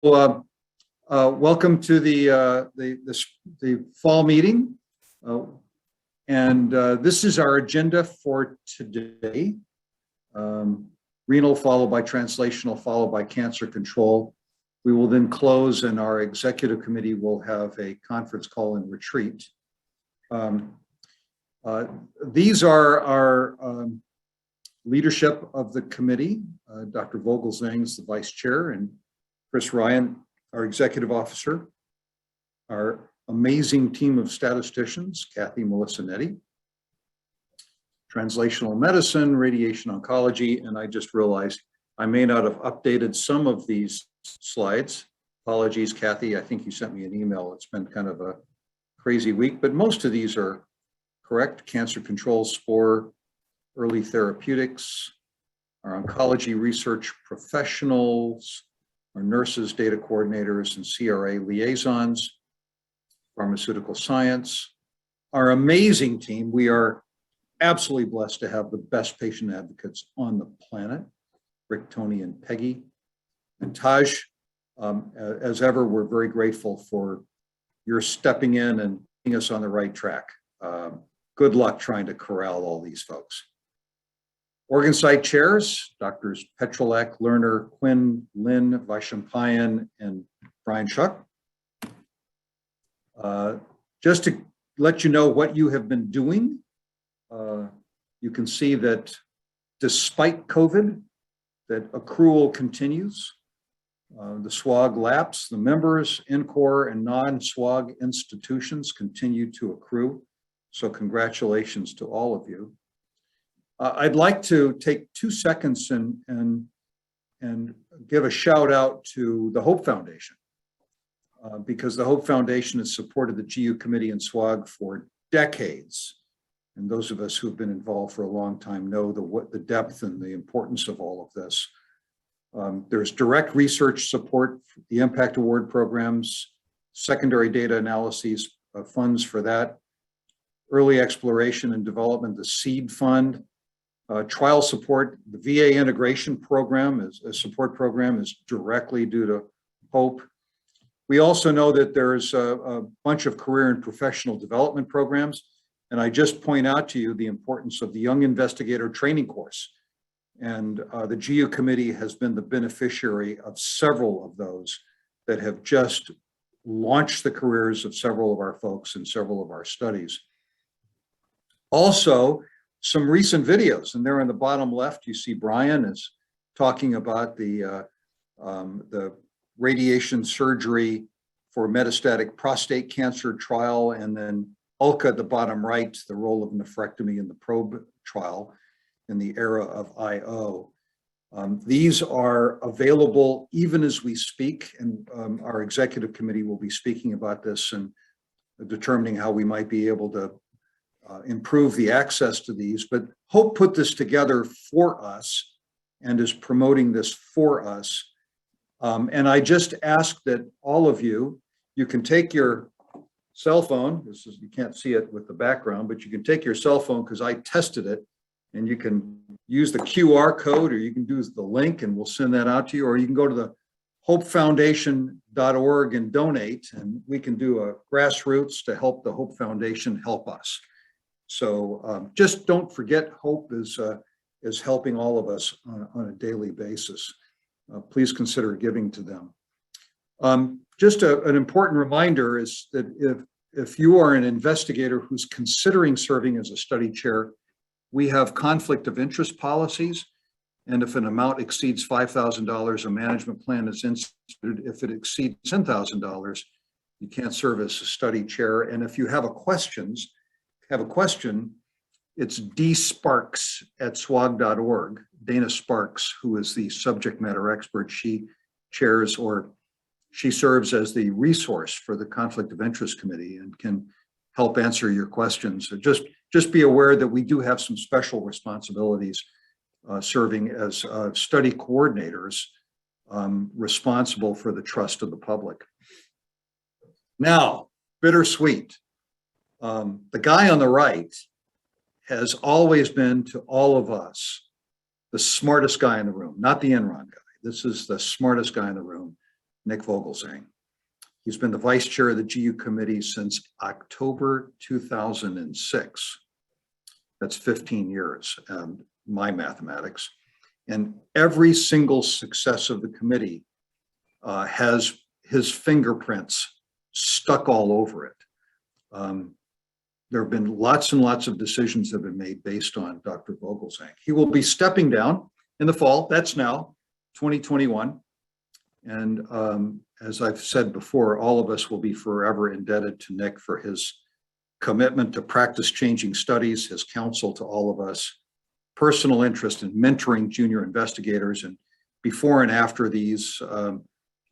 Welcome to the fall meeting, and this is our agenda for today. Renal followed by translational, followed by cancer control. We will then close, and our executive committee will have a conference call and retreat. These are our leadership of the committee. Dr. Vogelzang is the vice chair, and Chris Ryan, our executive officer, our amazing team of statisticians, Kathy, Melissa, Nettie, translational medicine, radiation oncology, and I just realized I may not have updated some of these slides. Apologies, Kathy, I think you sent me an email. It's been kind of a crazy week, but most of these are correct. Cancer control, SPORE, early therapeutics, our oncology research professionals, our nurses, data coordinators, and CRA liaisons, pharmaceutical science, our amazing team. We are absolutely blessed to have the best patient advocates on the planet, Rick, Tony, and Peggy. And Taj, as ever, we're very grateful for your stepping in and getting us on the right track. Good luck trying to corral all these folks. Organ site chairs, Drs. Petrolak, Lerner, Quinn, Lynn, Vaishampayan, and Brian Shuck. Just to let you know what you have been doing, you can see that despite COVID, that accrual continues. The SWOG labs, the members, NCORE, and non-SWOG institutions continue to accrue. So congratulations to all of you. I'd like to take 2 seconds and give a shout out to the Hope Foundation, because the Hope Foundation has supported the GU Committee and SWOG for decades. And those of us who've been involved for a long time know the depth and the importance of all of this. There's direct research support, the impact award programs, secondary data analyses, funds for that, early exploration and development, the SEED fund, trial support. The VA integration program, a support program, is directly due to Hope. We also know that there's a bunch of career and professional development programs. And I just point out to you the importance of the Young Investigator Training Course. And the GU Committee has been the beneficiary of several of those that have just launched the careers of several of our folks in several of our studies. Also, some recent videos, and there in the bottom left, you see Brian is talking about the radiation surgery for metastatic prostate cancer trial, and then Ulka at the bottom right, the role of nephrectomy in the probe trial in the era of IO. These are available even as we speak, and our executive committee will be speaking about this and determining how we might be able to improve the access to these. But Hope put this together for us and is promoting this for us. And I just ask that all of you, you can take your cell phone. You can't see it with the background, but you can take your cell phone because I tested it, and you can use the QR code, or you can do the link and we'll send that out to you, or you can go to the hopefoundation.org and donate, and we can do a grassroots to help the Hope Foundation help us. So just don't forget, Hope is helping all of us on a daily basis. Please consider giving to them. Just an important reminder is that if you are an investigator who's considering serving as a study chair, we have conflict of interest policies. And if an amount exceeds $5,000, a management plan is instituted. If it exceeds $10,000, you can't serve as a study chair. And if you have a question, it's dsparks@swog.org. Dana Sparks, who is the subject matter expert, she chairs, or she serves as the resource for the Conflict of Interest Committee and can help answer your questions. So just be aware that we do have some special responsibilities serving as study coordinators responsible for the trust of the public. Now, bittersweet. The guy on the right has always been to all of us the smartest guy in the room, not the Enron guy. This is the smartest guy in the room. Nick Vogelsang. He's been the vice chair of the GU committee since October 2006. That's 15 years, my mathematics. And every single success of the committee has his fingerprints stuck all over it. There have been lots and lots of decisions that have been made based on Dr. Vogelsang. He will be stepping down in the fall. That's now 2021. And as I've said before, all of us will be forever indebted to Nick for his commitment to practice-changing studies, his counsel to all of us, personal interest in mentoring junior investigators, and before and after these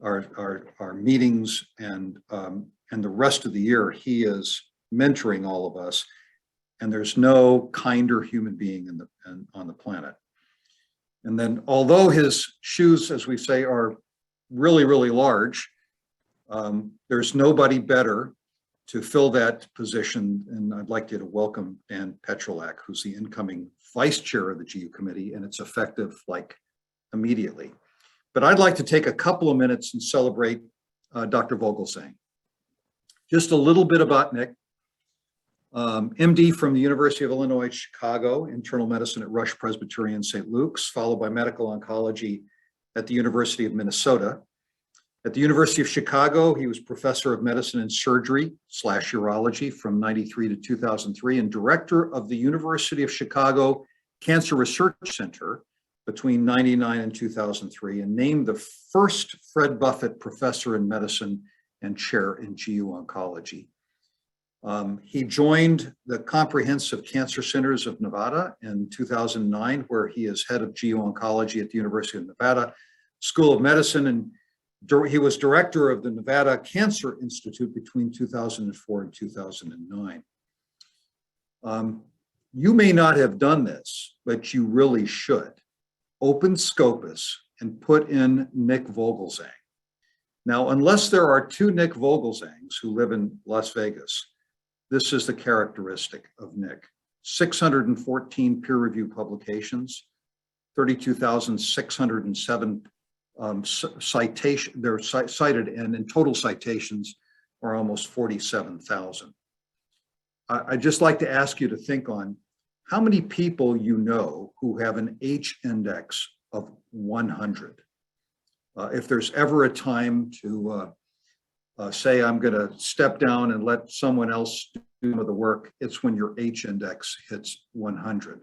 our meetings and the rest of the year, he is mentoring all of us. And there's no kinder human being on the planet. And then, although his shoes, as we say, are really, really large, there's nobody better to fill that position. And I'd like you to welcome Dan Petrolak, who's the incoming vice chair of the GU committee, and it's effective like immediately. But I'd like to take a couple of minutes and celebrate Dr. Vogelsang. Just a little bit about Nick. MD from the University of Illinois, Chicago, internal medicine at Rush Presbyterian St. Luke's, followed by medical oncology at the University of Minnesota. At the University of Chicago, he was professor of medicine and surgery / urology from 93 to 2003 and director of the University of Chicago Cancer Research Center between 99 and 2003, and named the first Fred Buffett Professor in Medicine and Chair in GU Oncology. He joined the Comprehensive Cancer Centers of Nevada in 2009, where he is head of GU Oncology at the University of Nevada School of Medicine, and he was director of the Nevada Cancer Institute between 2004 and 2009. You may not have done this, but you really should. Open Scopus and put in Nick Vogelsang. Now, unless there are two Nick Vogelsangs who live in Las Vegas, this is the characteristic of Nick. 614 peer-reviewed publications, 32,607 citation, they're cited, and in total citations are almost 47,000. I'd just like to ask you to think on how many people you know who have an H index of 100. If there's ever a time to say I'm going to step down and let someone else do the work, it's when your H index hits 100.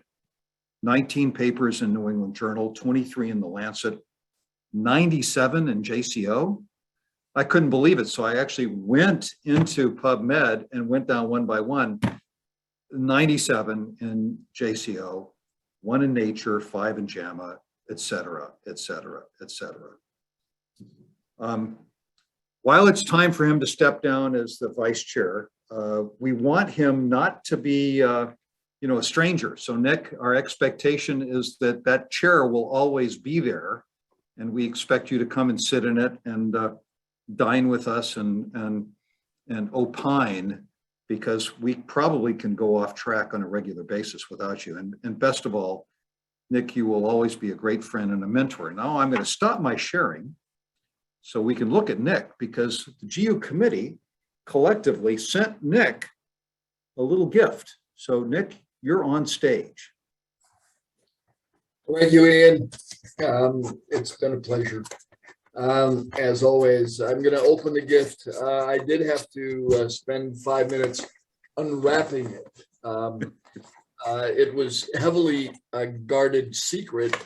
19 papers in New England Journal, 23 in the Lancet, 97 in JCO. I couldn't believe it, so I actually went into PubMed and went down one by one. 97 in JCO, 1 in Nature, 5 in JAMA, et cetera, et cetera, et cetera. While it's time for him to step down as the vice chair, we want him not to be a stranger. So Nick, our expectation is that that chair will always be there, and we expect you to come and sit in it and dine with us and opine, because we probably can go off track on a regular basis without you. And best of all, Nick, you will always be a great friend and a mentor. Now I'm going to stop my sharing so we can look at Nick, because the GU committee collectively sent Nick a little gift. So Nick, you're on stage. Thank you, Ian. It's been a pleasure. As always, I'm going to open the gift. I did have to spend 5 minutes unwrapping it. It was heavily guarded secret,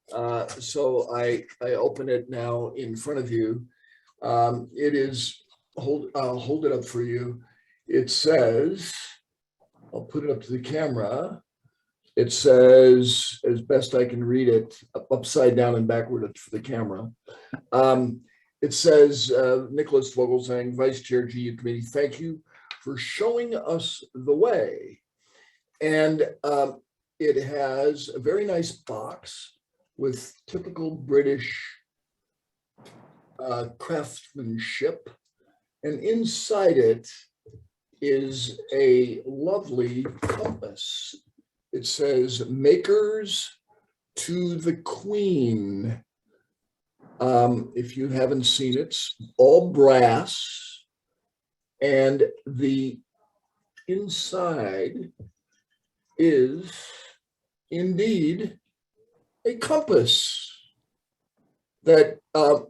so I open it now in front of you. It is, I'll hold it up for you. It says, I'll put it up to the camera. It says, as best I can read it, upside down and backward for the camera. It says, Nicholas Vogelsang, Vice Chair, GU Committee, thank you for showing us the way. And it has a very nice box with typical British craftsmanship. And inside it is a lovely compass. It says, makers to the Queen. If you haven't seen it, it's all brass, and the inside is indeed a compass that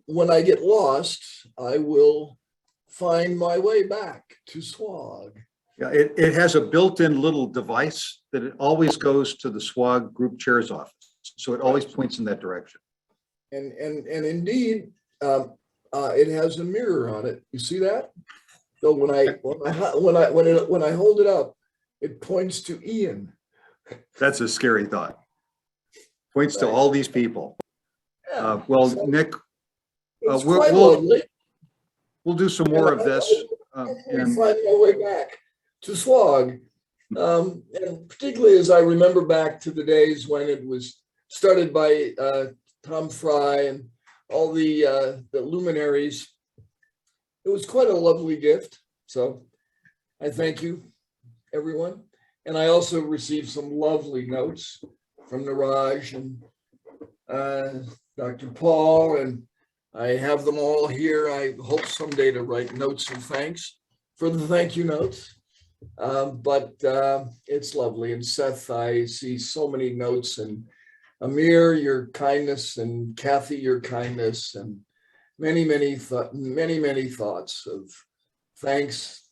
when I get lost, I will find my way back to SWOG. Yeah, it has a built-in little device that it always goes to the SWOG group chair's office. So it always points in that direction. And indeed, it has a mirror on it. You see that? So when I hold it up, it points to Ian. That's a scary thought. Points to all these people. Yeah. Well, So Nick, it's quite lovely. we'll do some more of this. And find my way back to SWOG. And particularly as I remember back to the days when it was started by Tom Fry and all the luminaries, it was quite a lovely gift. So I thank you, everyone. And I also received some lovely notes from Niraj and Dr. Paul, and I have them all here. I hope someday to write notes of thanks for the thank you notes. But it's lovely. And Seth, I see so many notes, and Amir, your kindness, and Kathy, your kindness, and many thoughts of thanks.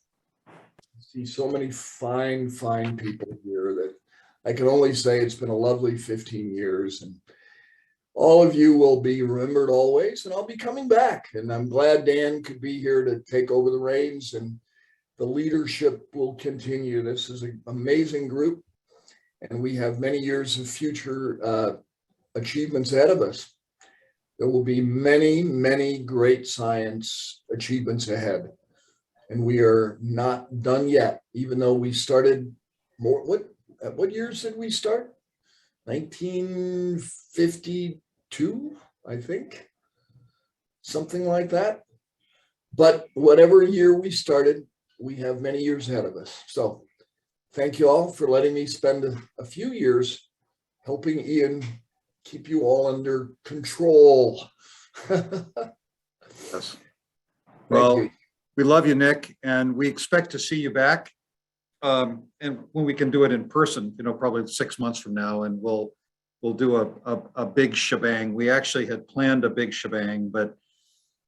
I see so many fine people here that I can only say it's been a lovely 15 years, and all of you will be remembered always, and I'll be coming back. And I'm glad Dan could be here to take over the reins, and the leadership will continue. This is an amazing group, and we have many years of future achievements ahead of us. There will be many great science achievements ahead, and we are not done yet, even though we started more. What years did we start? 1952, I think, something like that. But whatever year we started, we have many years ahead of us. So thank you all for letting me spend a few years helping Ian keep you all under control. Yes. Well, we love you, Nick, and we expect to see you back. And when we can do it in person, probably 6 months from now, and we'll do a big shebang. We actually had planned a big shebang, but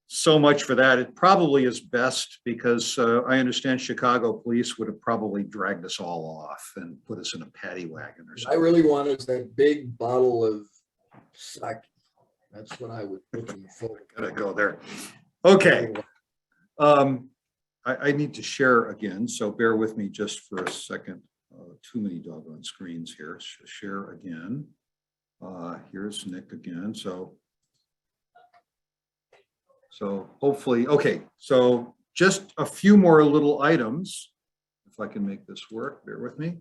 so much for that. It probably is best because I understand Chicago police would have probably dragged us all off and put us in a paddy wagon or something. I really wanted that big bottle of sake. That's what I was looking for. Gotta go there. Okay. I need to share again, so bear with me just for a second. Too many doggone screens here. Share again. Here's Nick again. So hopefully, okay. So just a few more little items. If I can make this work, bear with me.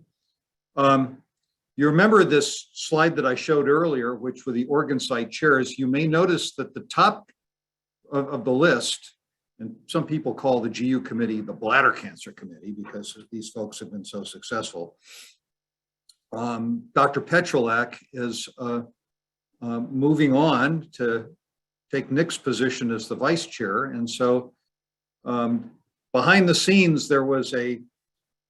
You remember this slide that I showed earlier, which were the organ site chairs. You may notice that the top of the list, and some people call the GU committee the bladder cancer committee because these folks have been so successful. Dr. Petrolak is moving on to take Nick's position as the vice chair. And so behind the scenes, there was a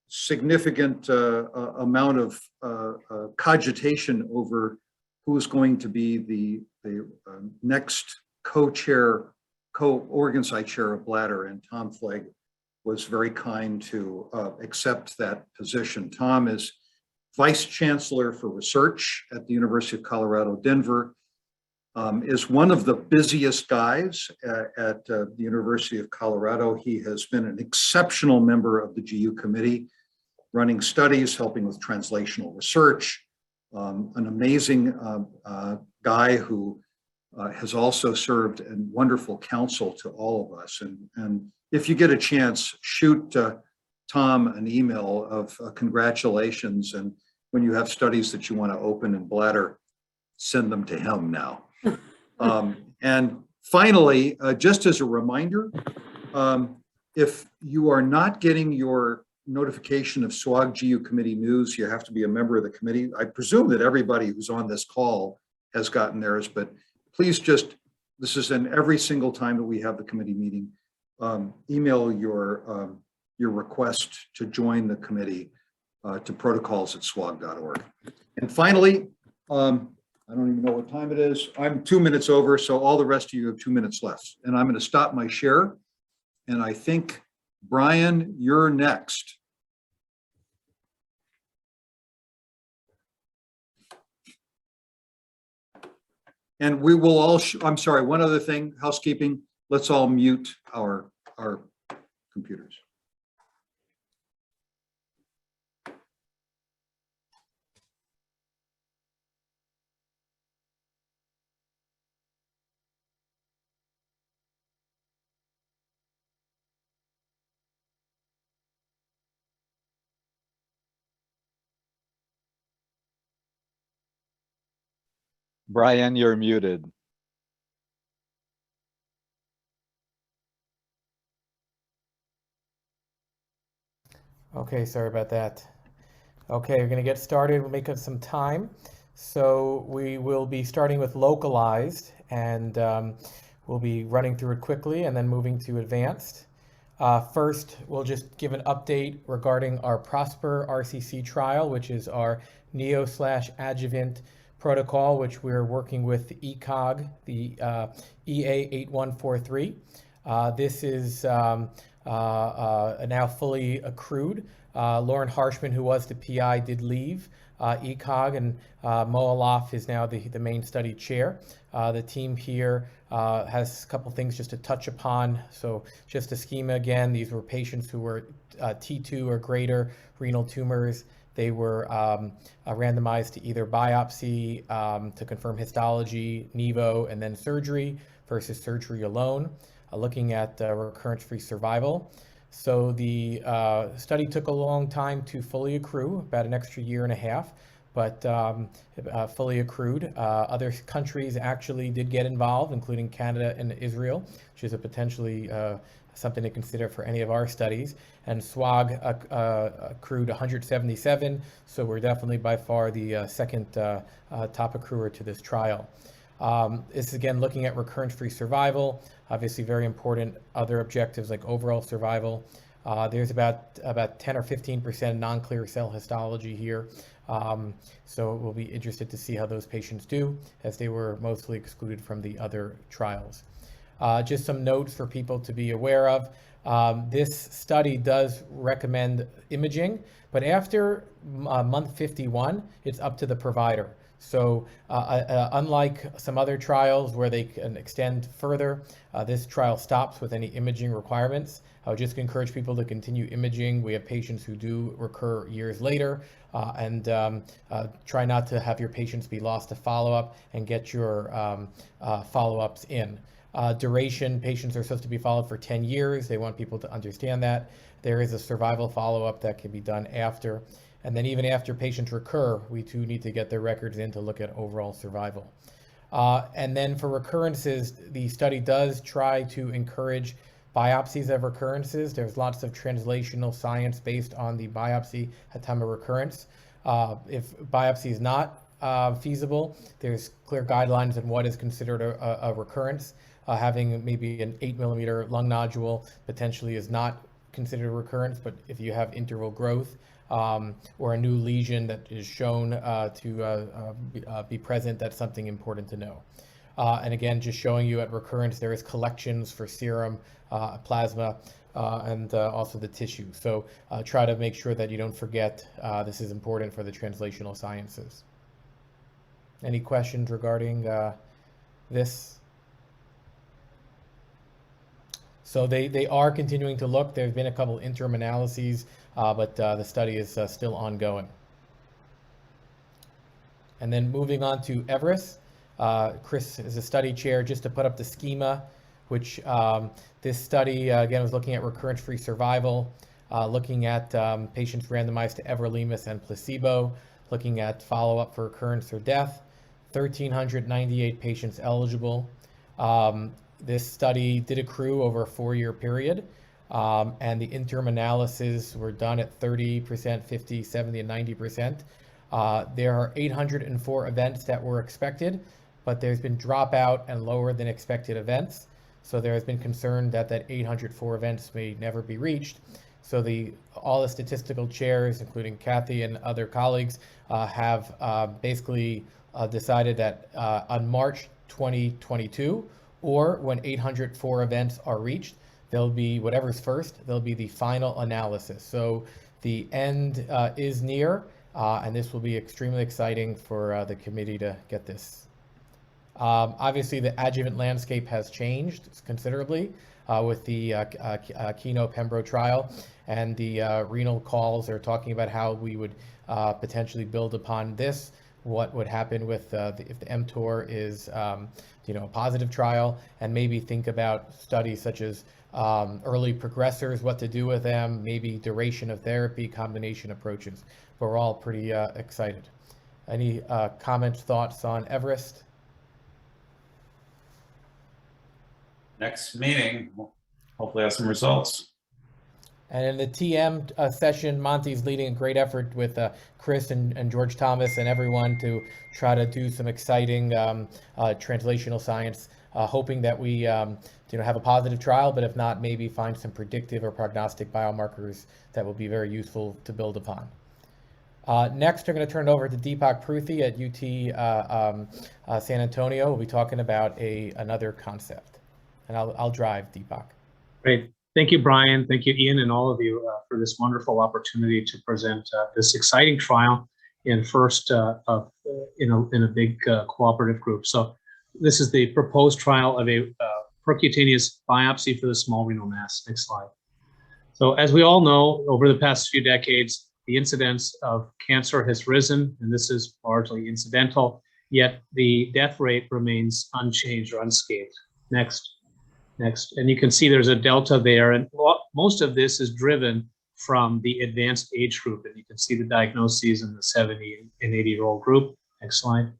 significant amount of cogitation over who's going to be the next co-organ site chair of bladder, and Tom Flegg was very kind to accept that position. Tom is Vice Chancellor for Research at the University of Colorado, Denver, is one of the busiest guys at the University of Colorado. He has been an exceptional member of the GU committee, running studies, helping with translational research, an amazing guy who has also served in wonderful counsel to all of us. And if you get a chance, shoot Tom an email of congratulations. And when you have studies that you want to open in bladder, send them to him now. And finally, just as a reminder, if you are not getting your notification of SWOG GU committee news, you have to be a member of the committee. I presume that everybody who's on this call has gotten theirs, but please just this is in every single time that we have the committee meeting. Email your request to join the committee to protocols@swog.org. And finally, I don't even know what time it is. I'm 2 minutes over, so all the rest of you have 2 minutes left. And I'm going to stop my share. And I think, Brian, you're next. And we will all, I'm sorry, one other thing, housekeeping, let's all mute our computers. Brian, you're muted. Okay, sorry about that. Okay, we're going to get started. We'll make up some time. So we will be starting with localized, and we'll be running through it quickly and then moving to advanced. First, we'll just give an update regarding our PROSPER RCC trial, which is our neo/adjuvant protocol, which we're working with the ECOG, the EA8143. This is now fully accrued. Lauren Harshman, who was the PI, did leave ECOG, and Mo Alaf is now the main study chair. The team here has a couple things just to touch upon. So just a schema again, these were patients who were T2 or greater renal tumors. They were randomized to either biopsy to confirm histology, NEVO, and then surgery versus surgery alone, looking at recurrence-free survival. So the study took a long time to fully accrue, about an extra year and a half, but fully accrued. Other countries actually did get involved, including Canada and Israel, which is a potentially something to consider for any of our studies. And SWOG accrued 177, so we're definitely by far the second top accruer to this trial. This is again looking at recurrence-free survival, obviously very important. Other objectives like overall survival. There's about 10 or 15% non-clear cell histology here. So we'll be interested to see how those patients do, as they were mostly excluded from the other trials. Just some notes for people to be aware of. This study does recommend imaging, but after month 51, it's up to the provider. So unlike some other trials where they can extend further, this trial stops with any imaging requirements. I would just encourage people to continue imaging. We have patients who do recur years later, and try not to have your patients be lost to follow-up, and get your follow-ups in. Duration, patients are supposed to be followed for 10 years. They want people to understand that. There is a survival follow-up that can be done after. And then even after patients recur, we too need to get their records in to look at overall survival. And then for recurrences, the study does try to encourage biopsies of recurrences. There's lots of translational science based on the biopsy at time of recurrence. If biopsy is not feasible, there's clear guidelines on what is considered a recurrence. Having maybe an 8mm lung nodule potentially is not considered a recurrence, but if you have interval growth or a new lesion that is shown to be present, that's something important to know. And again, just showing you at recurrence, there is collections for serum, plasma, and also the tissue. So try to make sure that you don't forget. This is important for the translational sciences. Any questions regarding this? So they are continuing to look. There have been a couple interim analyses, but the study is still ongoing. And then moving on to Everest, Chris is a study chair. Just to put up the schema, which this study, again, was looking at recurrence-free survival, looking at patients randomized to everolimus and placebo, looking at follow-up for recurrence or death, 1,398 patients eligible. This study did accrue over a 4-year period, and the interim analyses were done at 30%, 50, 70, and 90%. There are 804 events that were expected, but there's been dropout and lower than expected events. So there has been concern that 804 events may never be reached. So all the statistical chairs, including Kathy and other colleagues, have basically decided that on March 2022, or when 804 events are reached, there'll be whatever's first, there'll be the final analysis. So the end is near, and this will be extremely exciting for the committee to get this. Obviously, the adjuvant landscape has changed considerably with the Keynote Pembro trial, and the renal calls are talking about how we would potentially build upon this. What would happen with if the mTOR is a positive trial, and maybe think about studies such as early progressors, what to do with them, maybe duration of therapy, combination approaches. But we're all pretty excited. Any comments, thoughts on Everest? Next meeting, we'll hopefully have some results. And in the TM session, Monty's leading a great effort with Chris and George Thomas and everyone to try to do some exciting translational science, hoping that we have a positive trial, but if not, maybe find some predictive or prognostic biomarkers that will be very useful to build upon. Next, we're going to turn it over to Deepak Pruthi at UT San Antonio. We'll be talking about another concept. And I'll drive, Deepak. Great. Thank you, Brian. Thank you, Ian, and all of you for this wonderful opportunity to present this exciting trial in first in a big cooperative group. So this is the proposed trial of a percutaneous biopsy for the small renal mass. Next slide. So as we all know, over the past few decades, the incidence of cancer has risen, and this is largely incidental, yet the death rate remains unchanged or unscathed. Next. And you can see there's a delta there, and most of this is driven from the advanced age group, and you can see the diagnoses in the 70 and 80-year-old group. Next slide.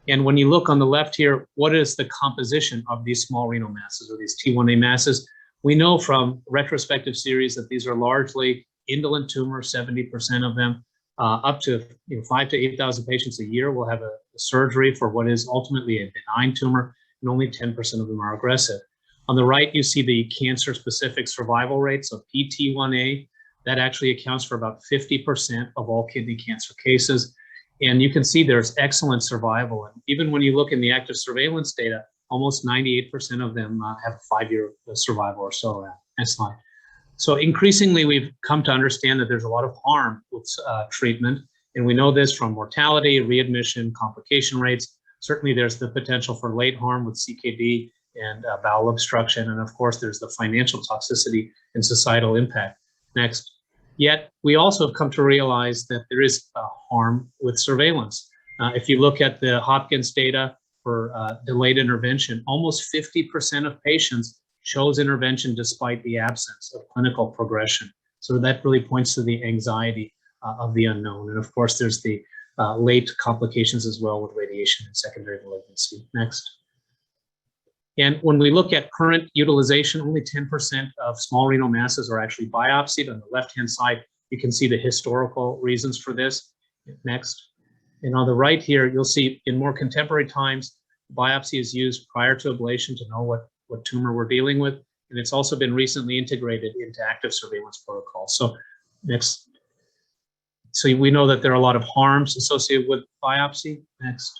And when you look on the left here, what is the composition of these small renal masses or these T1A masses? We know from retrospective series that these are largely indolent tumors, 70% of them, up to 5,000 to 8,000 patients a year will have a surgery for what is ultimately a benign tumor, and only 10% of them are aggressive. On the right, you see the cancer-specific survival rate, so PT1A. That actually accounts for about 50% of all kidney cancer cases. And you can see there's excellent survival. And even when you look in the active surveillance data, almost 98% of them have a 5-year survival or so. Next slide. So increasingly, we've come to understand that there's a lot of harm with treatment. And we know this from mortality, readmission, complication rates. Certainly, there's the potential for late harm with CKD and bowel obstruction. And of course, there's the financial toxicity and societal impact. Next. Yet, we also have come to realize that there is harm with surveillance. If you look at the Hopkins data for delayed intervention, almost 50% of patients chose intervention despite the absence of clinical progression. So that really points to the anxiety of the unknown. And of course, there's the late complications as well with radiation and secondary malignancy. Next. And when we look at current utilization, only 10% of small renal masses are actually biopsied. On the left-hand side, you can see the historical reasons for this. Next. And on the right here, you'll see in more contemporary times, biopsy is used prior to ablation to know what tumor we're dealing with. And it's also been recently integrated into active surveillance protocols. So next. So we know that there are a lot of harms associated with biopsy. Next.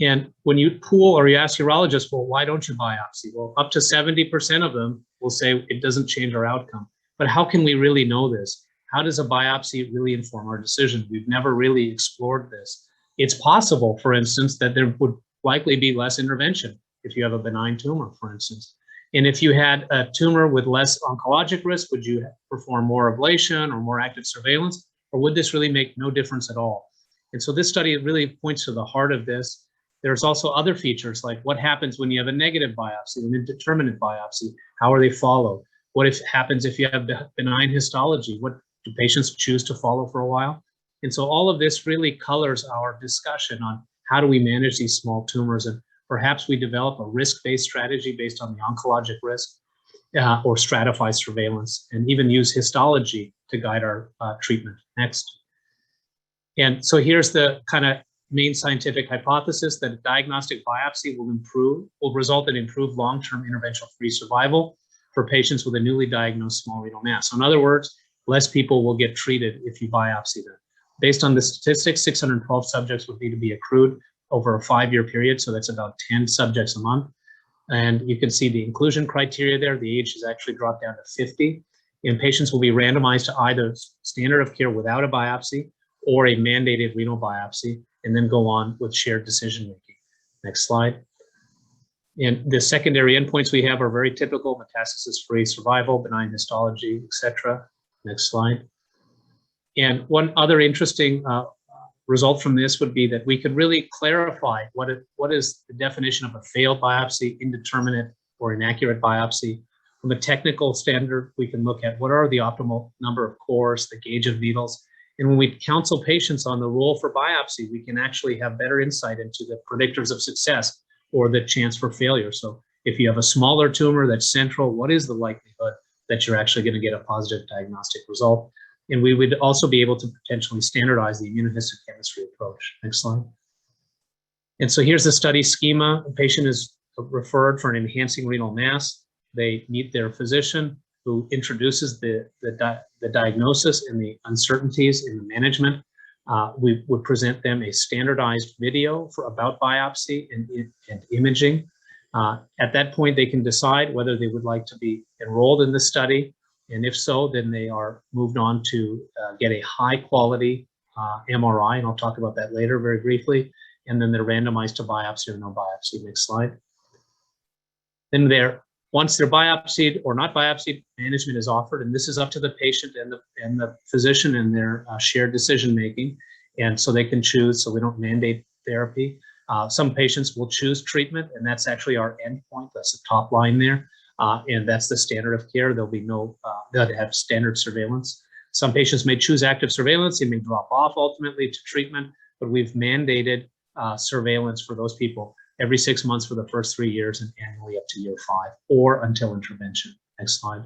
And when you pool or you ask urologists, well, why don't you biopsy? Well, up to 70% of them will say it doesn't change our outcome. But how can we really know this? How does a biopsy really inform our decision? We've never really explored this. It's possible, for instance, that there would likely be less intervention if you have a benign tumor, for instance. And if you had a tumor with less oncologic risk, would you perform more ablation or more active surveillance? Or would this really make no difference at all? And so this study really points to the heart of this. There's also other features like what happens when you have a negative biopsy, an indeterminate biopsy, how are they followed? What happens if you have benign histology? What do patients choose to follow for a while? And so all of this really colors our discussion on how do we manage these small tumors, and perhaps we develop a risk-based strategy based on the oncologic risk or stratify surveillance and even use histology to guide our treatment. Next. And so here's the kind of main scientific hypothesis that a diagnostic biopsy will result in improved long-term intervention-free survival for patients with a newly diagnosed small renal mass. So in other words, less people will get treated if you biopsy them. Based on the statistics, 612 subjects would need to be accrued over a 5-year period, so that's about 10 subjects a month. And you can see the inclusion criteria there. The age has actually dropped down to 50. And patients will be randomized to either standard of care without a biopsy or a mandated renal biopsy, and then go on with shared decision-making. Next slide. And the secondary endpoints we have are very typical: metastasis-free survival, benign histology, etc. Next slide. And one other interesting result from this would be that we could really clarify what is the definition of a failed biopsy, indeterminate or inaccurate biopsy. From a technical standard, we can look at what are the optimal number of cores, the gauge of needles. And when we counsel patients on the role for biopsy, we can actually have better insight into the predictors of success or the chance for failure. So if you have a smaller tumor that's central, what is the likelihood that you're actually going to get a positive diagnostic result? And we would also be able to potentially standardize the immunohistochemistry approach. Next slide. And so here's the study schema. A patient is referred for an enhancing renal mass. They meet their physician, who introduces the diagnosis and the uncertainties in the management. We would present them a standardized video about biopsy and imaging. At that point, they can decide whether they would like to be enrolled in the study. And if so, then they are moved on to get a high quality MRI, and I'll talk about that later very briefly. And then they're randomized to biopsy or no biopsy. Next slide. Then once they're biopsied or not biopsied, management is offered, and this is up to the patient and the physician and their shared decision making. And so they can choose, so we don't mandate therapy. Some patients will choose treatment, and that's actually our endpoint. That's the top line there. And that's the standard of care. There'll be no, they'll have standard surveillance. Some patients may choose active surveillance. They may drop off ultimately to treatment, but we've mandated surveillance for those people every 6 months for the first 3 years and annually up to year 5 or until intervention. Next slide.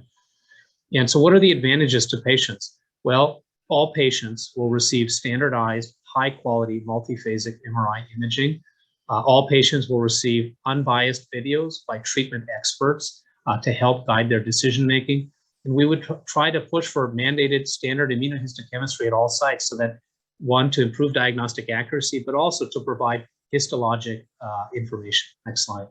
And so what are the advantages to patients? Well, all patients will receive standardized, high quality, multiphasic MRI imaging. All patients will receive unbiased videos by treatment experts to help guide their decision-making. And we would try to push for mandated standard immunohistochemistry at all sites so that, one, to improve diagnostic accuracy, but also to provide histologic information. Next slide.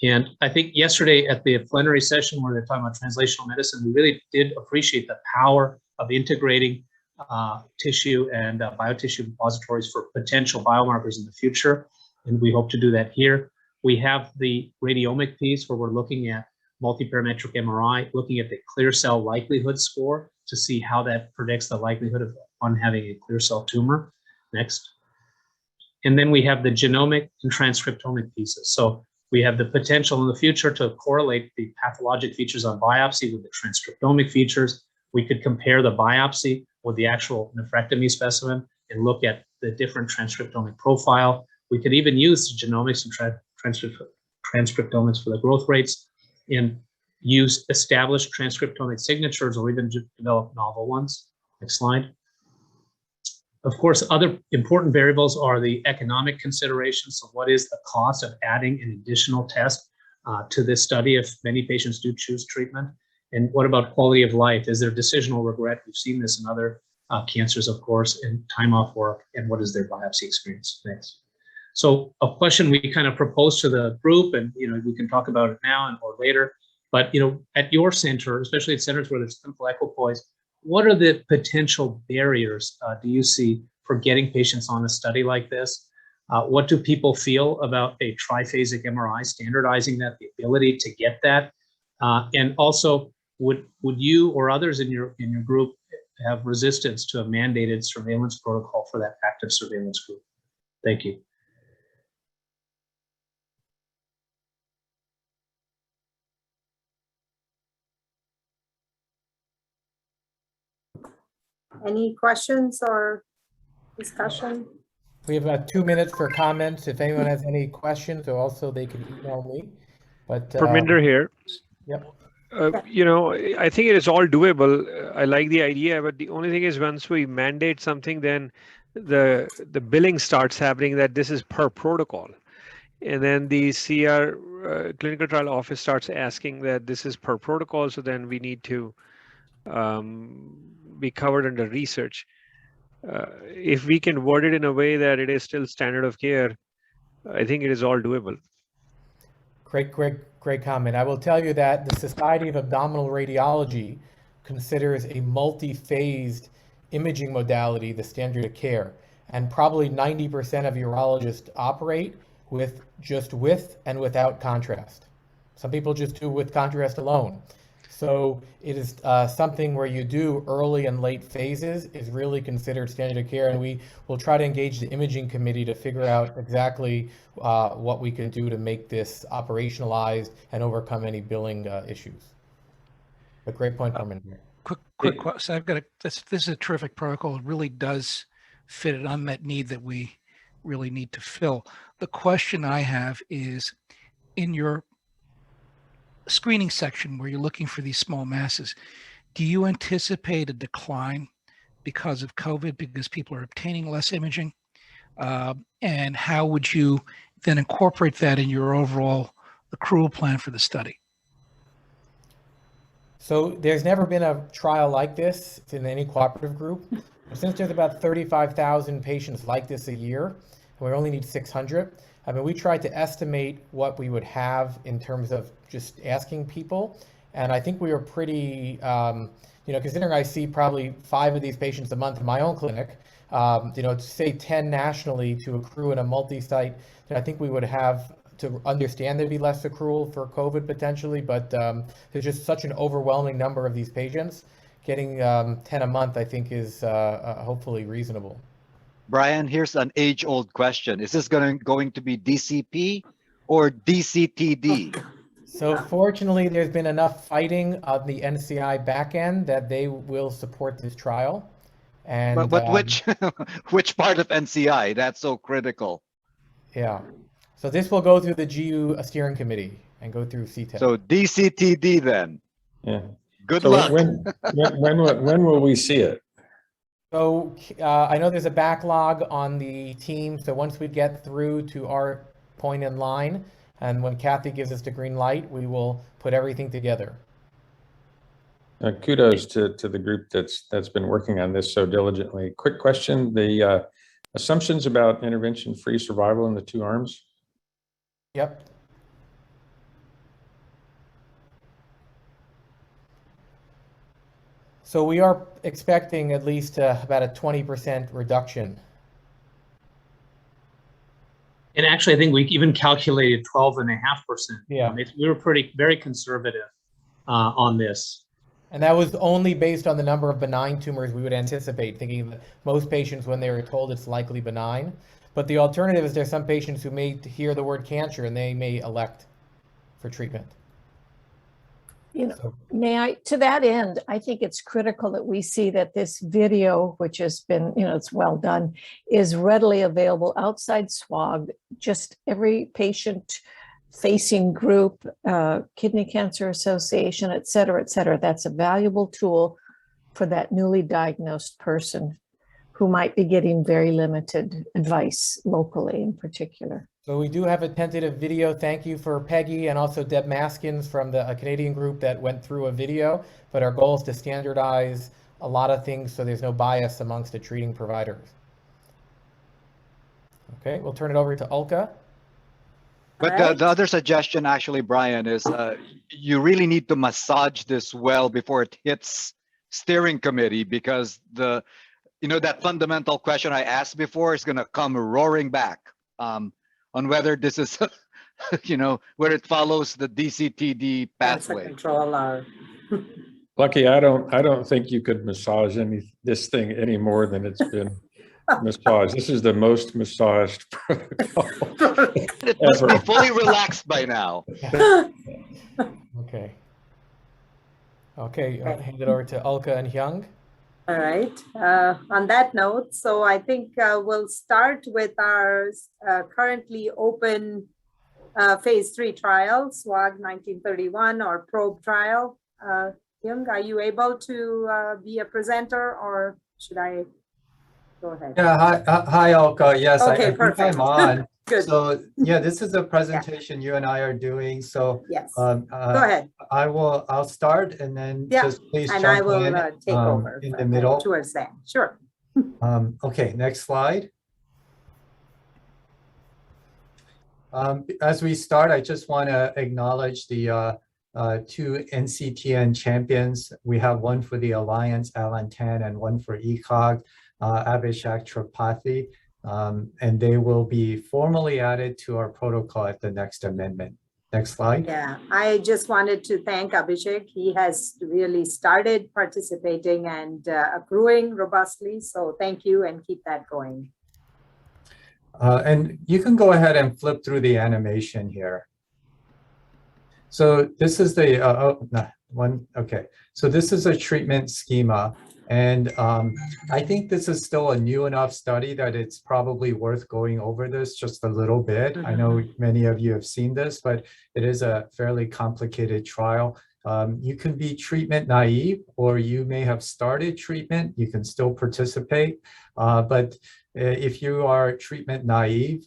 And I think yesterday at the plenary session where they're talking about translational medicine, we really did appreciate the power of integrating tissue and biotissue repositories for potential biomarkers in the future. And we hope to do that here. We have the radiomic piece where we're looking at multiparametric MRI, looking at the clear cell likelihood score to see how that predicts the likelihood of on having a clear cell tumor. Next. And then we have the genomic and transcriptomic pieces. So we have the potential in the future to correlate the pathologic features on biopsy with the transcriptomic features. We could compare the biopsy with the actual nephrectomy specimen and look at the different transcriptomic profile. We could even use genomics and transcriptomics for the growth rates and use established transcriptomic signatures or even develop novel ones. Next slide. Of course, other important variables are the economic considerations. So what is the cost of adding an additional test to this study if many patients do choose treatment? And what about quality of life? Is there decisional regret? We've seen this in other cancers, of course, and time off work, and what is their biopsy experience? Next. So a question we kind of proposed to the group, and we can talk about it now and or later, but at your center, especially at centers where there's clinical equipoise, what are the potential barriers do you see for getting patients on a study like this? What do people feel about a triphasic MRI, standardizing that, the ability to get that? And also, would you or others in your group have resistance to a mandated surveillance protocol for that active surveillance group? Thank you. Any questions or discussion? We have about 2 minutes for comments. If anyone has any questions, or also they can email me. But Parminder here. Yep. I think it is all doable. I like the idea, but the only thing is once we mandate something, then the billing starts happening that this is per protocol. And then the CR clinical trial office starts asking that this is per protocol, so then we need to be covered under research. If we can word it in a way that it is still standard of care, I think it is all doable. Great comment. I will tell you that the Society of Abdominal Radiology considers a multi-phased imaging modality the standard of care. And probably 90% of urologists operate with and without contrast. Some people just do with contrast alone. So it is something where you do early and late phases is really considered standard of care, and we will try to engage the imaging committee to figure out exactly what we can do to make this operationalized and overcome any billing issues. A great point, Norman. Quick question. I've got this is a terrific protocol. It really does fit an unmet need that we really need to fill. The question I have is, in your screening section where you're looking for these small masses, do you anticipate a decline because of COVID, because people are obtaining less imaging? And how would you then incorporate that in your overall accrual plan for the study? So there's never been a trial like this in any cooperative group. Since there's about 35,000 patients like this a year, and we only need 600, I mean, we tried to estimate what we would have in terms of just asking people. And I think we were pretty, considering I see probably 5 of these patients a month in my own clinic, to say 10 nationally to accrue in a multi-site, I think we would have to understand there'd be less accrual for COVID potentially, but there's just such an overwhelming number of these patients. Getting 10 a month, I think, is hopefully reasonable. Brian, here's an age-old question. Is this going to be DCP or DCTD? So fortunately, there's been enough fighting on the NCI back end that they will support this trial. And but which which part of NCI? That's so critical. Yeah. So this will go through the GU steering committee and go through CTED. So DCTD then. Yeah. Good So luck. when will we see it? So I know there's a backlog on the team. So once we get through to our point in line, and when Kathy gives us the green light, we will put everything together. Kudos to the group that's been working on this so diligently. Quick question: the assumptions about intervention-free survival in the 2 arms. Yep. So we are expecting at least about a 20% reduction. And actually, I think we even calculated 12.5%. Yeah. We were very conservative on this. And that was only based on the number of benign tumors we would anticipate, thinking that most patients, when they were told it's likely benign. But the alternative is there's some patients who may hear the word cancer and they may elect for treatment. To that end, I think it's critical that we see that this video, which has been, it's well done, is readily available outside SWOG. Just every patient facing group, Kidney Cancer Association, et cetera, et cetera. That's a valuable tool for that newly diagnosed person who might be getting very limited advice locally in particular. So we do have a tentative video. Thank you for Peggy and also Deb Maskins from the Canadian group that went through a video, but our goal is to standardize a lot of things so there's no bias amongst the treating providers. Okay, we'll turn it over to Ulka. But the other suggestion actually, Brian, is you really need to massage this well before it hits steering committee, because that fundamental question I asked before is going to come roaring back. On whether this is, where it follows the DCTD pathway. Lucky, I don't think you could massage this thing any more than it's been massaged. This is the most massaged protocol. It must be fully relaxed by now. Okay. I'll hand it over to Ulka and Hyung. All right. On that note, so I think we'll start with our currently open phase 3 trial, SWOG 1931 or probe trial. Hyung, are you able to be a presenter, or should I? Go ahead. Yeah, hi, Alka. Yes, I Okay, think perfect. I'm on. Good. So yeah, this is a presentation you and I are doing. So Yes. Go ahead. I'll start and then Yeah, just please and I jump will in take over in the middle. towards that. Sure. Okay, next slide. As we start, I just want to acknowledge the two NCTN champions. We have one for the Alliance, Alan Tan, and one for ECOG, Abhishek Tripathi, and they will be formally added to our protocol at the next amendment. Next slide. Yeah, I just wanted to thank Abhishek. He has really started participating and accruing robustly. So thank you and keep that going. And you can go ahead and flip through the animation here. So this is the okay. So this is a treatment schema, and I think this is still a new enough study that it's probably worth going over this just a little bit. I know many of you have seen this, but it is a fairly complicated trial. You can be treatment naive, or you may have started treatment. You can still participate, but if you are treatment naive,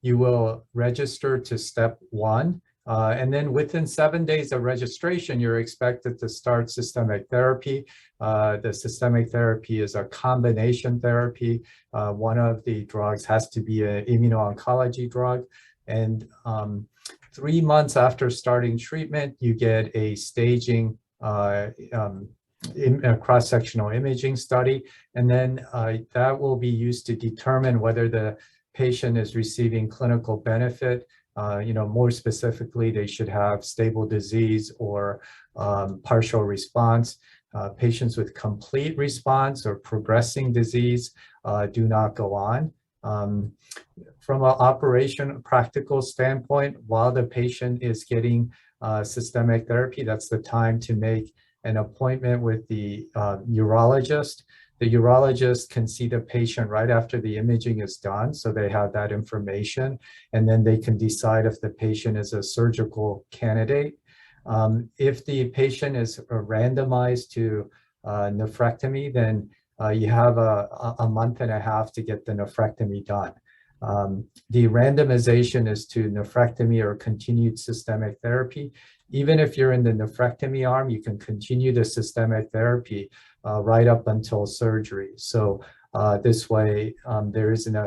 you will register to step 1. And then within 7 days of registration, you're expected to start systemic therapy. The systemic therapy is a combination therapy. One of the drugs has to be an immuno-oncology drug. And 3 months after starting treatment, you get a staging a cross-sectional imaging study, and then that will be used to determine whether the patient is receiving clinical benefit. More specifically, they should have stable disease or partial response. Patients with complete response or progressing disease do not go on. From an operation practical standpoint, while the patient is getting systemic therapy, that's the time to make an appointment with the urologist. The urologist can see the patient right after the imaging is done, so they have that information, and then they can decide if the patient is a surgical candidate. If the patient is randomized to nephrectomy, then you have a month and a half to get the nephrectomy done. The randomization is to nephrectomy or continued systemic therapy. Even if you're in the nephrectomy arm, you can continue the systemic therapy right up until surgery. So this way, there isn't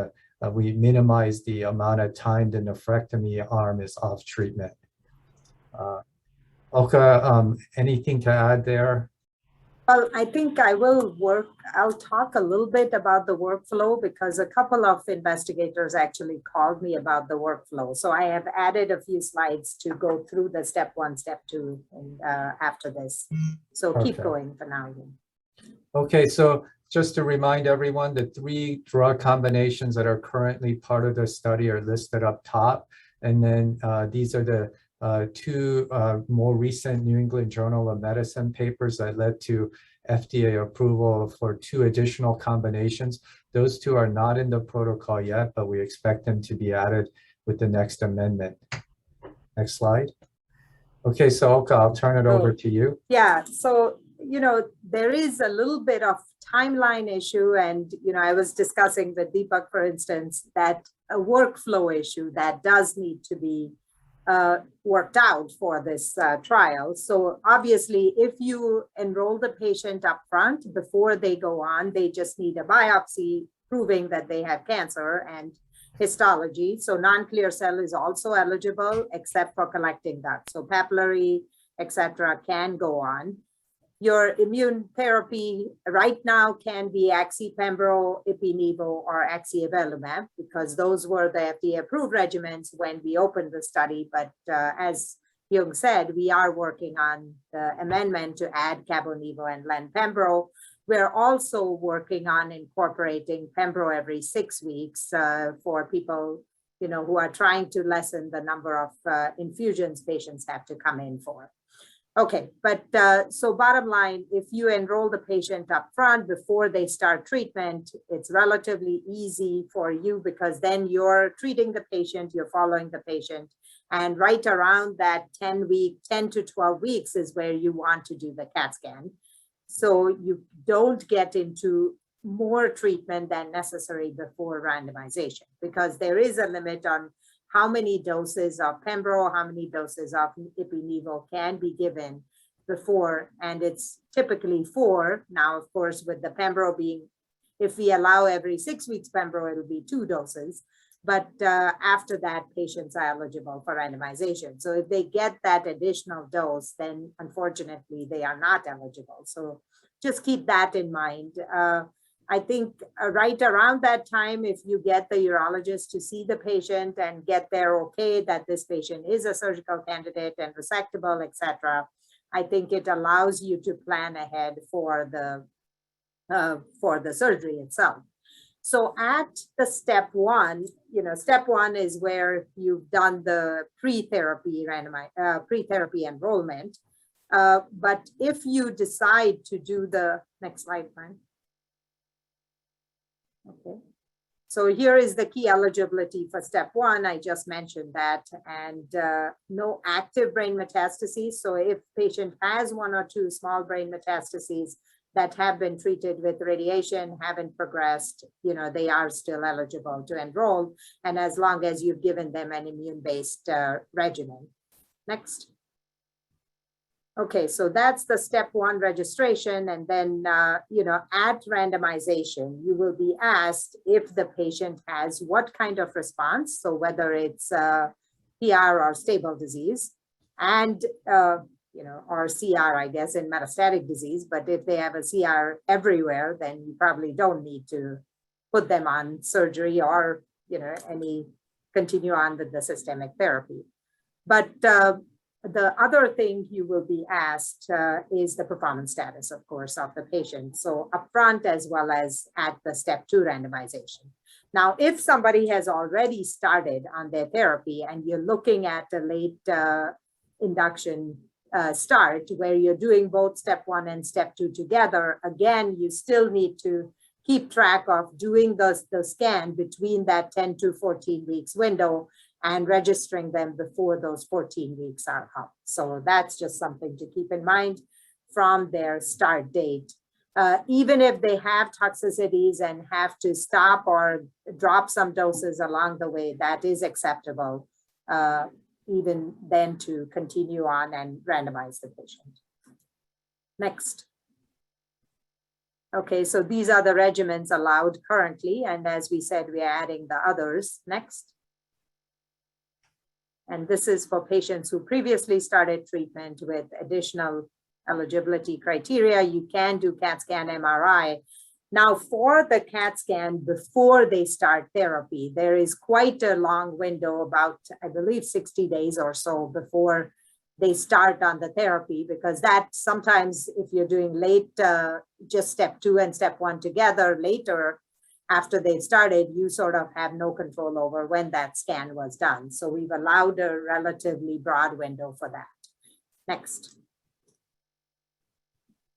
we minimize the amount of time the nephrectomy arm is off treatment. Oka, anything to add there? Well, I think I'll talk a little bit about the workflow because a couple of investigators actually called me about the workflow. So I have added a few slides to go through the step 1, step 2, and after this. So keep going for now. Okay, so just to remind everyone, the 3 drug combinations that are currently part of the study are listed up top. And then these are the 2 more recent New England Journal of Medicine papers that led to FDA approval for 2 additional combinations. Those 2 are not in the protocol yet, but we expect them to be added with the next amendment. Next slide. Okay, so Oka, I'll turn it over to you. Yeah, so, there is a little bit of timeline issue, and, I was discussing with Deepak, for instance, that a workflow issue that does need to be worked out for this trial. So obviously, if you enroll the patient up front before they go on, they just need a biopsy proving that they have cancer and histology. So non-clear cell is also eligible except for collecting duct. So papillary, etc., can go on. Your immune therapy right now can be axi-pembro, ipi-nivo, or axi-avelumab, because those were the FDA-approved regimens when we opened the study. But as Jung said, we are working on the amendment to add cabo-nivo and len-pembro. We're also working on incorporating pembro every 6 weeks for people, who are trying to lessen the number of infusions patients have to come in for. Okay, but so bottom line, if you enroll the patient up front before they start treatment, it's relatively easy for you because then you're treating the patient, you're following the patient, and right around that 10 to 12 weeks is where you want to do the CAT scan. So you don't get into more treatment than necessary before randomization, because there is a limit on how many doses of pembro, how many doses of ipi/nivo can be given before, and it's typically 4. Now, of course, with the pembro being, if we allow every 6 weeks pembro, it'll be 2 doses. But after that, patients are eligible for randomization. So if they get that additional dose, then unfortunately they are not eligible. So just keep that in mind. I think right around that time, if you get the urologist to see the patient and get their okay that this patient is a surgical candidate and resectable, etc., I think it allows you to plan ahead for the surgery itself. So at the step 1, step 1 is where you've done the pre-therapy enrollment. But if you decide to do the next slide, Brian. Okay. So here is the key eligibility for step 1. I just mentioned that, and no active brain metastases. So if patient has 1 or 2 small brain metastases that have been treated with radiation, haven't progressed, they are still eligible to enroll. And as long as you've given them an immune-based regimen. Next. Okay, so that's the step 1 registration. And then, at randomization, you will be asked if the patient has what kind of response. So whether it's PR or stable disease, and or CR, I guess, in metastatic disease. But if they have a CR everywhere, then you probably don't need to put them on surgery or, continue on with the systemic therapy. But the other thing you will be asked is the performance status, of course, of the patient. So upfront as well as at the step 2 randomization. Now, if somebody has already started on their therapy and you're looking at a late induction start where you're doing both step 1 and step 2 together, again, you still need to keep track of doing the scan between that 10 to 14 weeks window and registering them before those 14 weeks are up. So that's just something to keep in mind from their start date. Even if they have toxicities and have to stop or drop some doses along the way, that is acceptable. Even then to continue on and randomize the patient. Next. Okay, so these are the regimens allowed currently. And as we said, we are adding the others. Next. And this is for patients who previously started treatment with additional eligibility criteria. You can do CAT scan MRI. Now, for the CAT scan before they start therapy, there is quite a long window, about, I believe, 60 days or so before they start on the therapy, because that sometimes if you're doing late, just step 2 and step 1 together later, after they've started, you sort of have no control over when that scan was done. So we've allowed a relatively broad window for that. Next.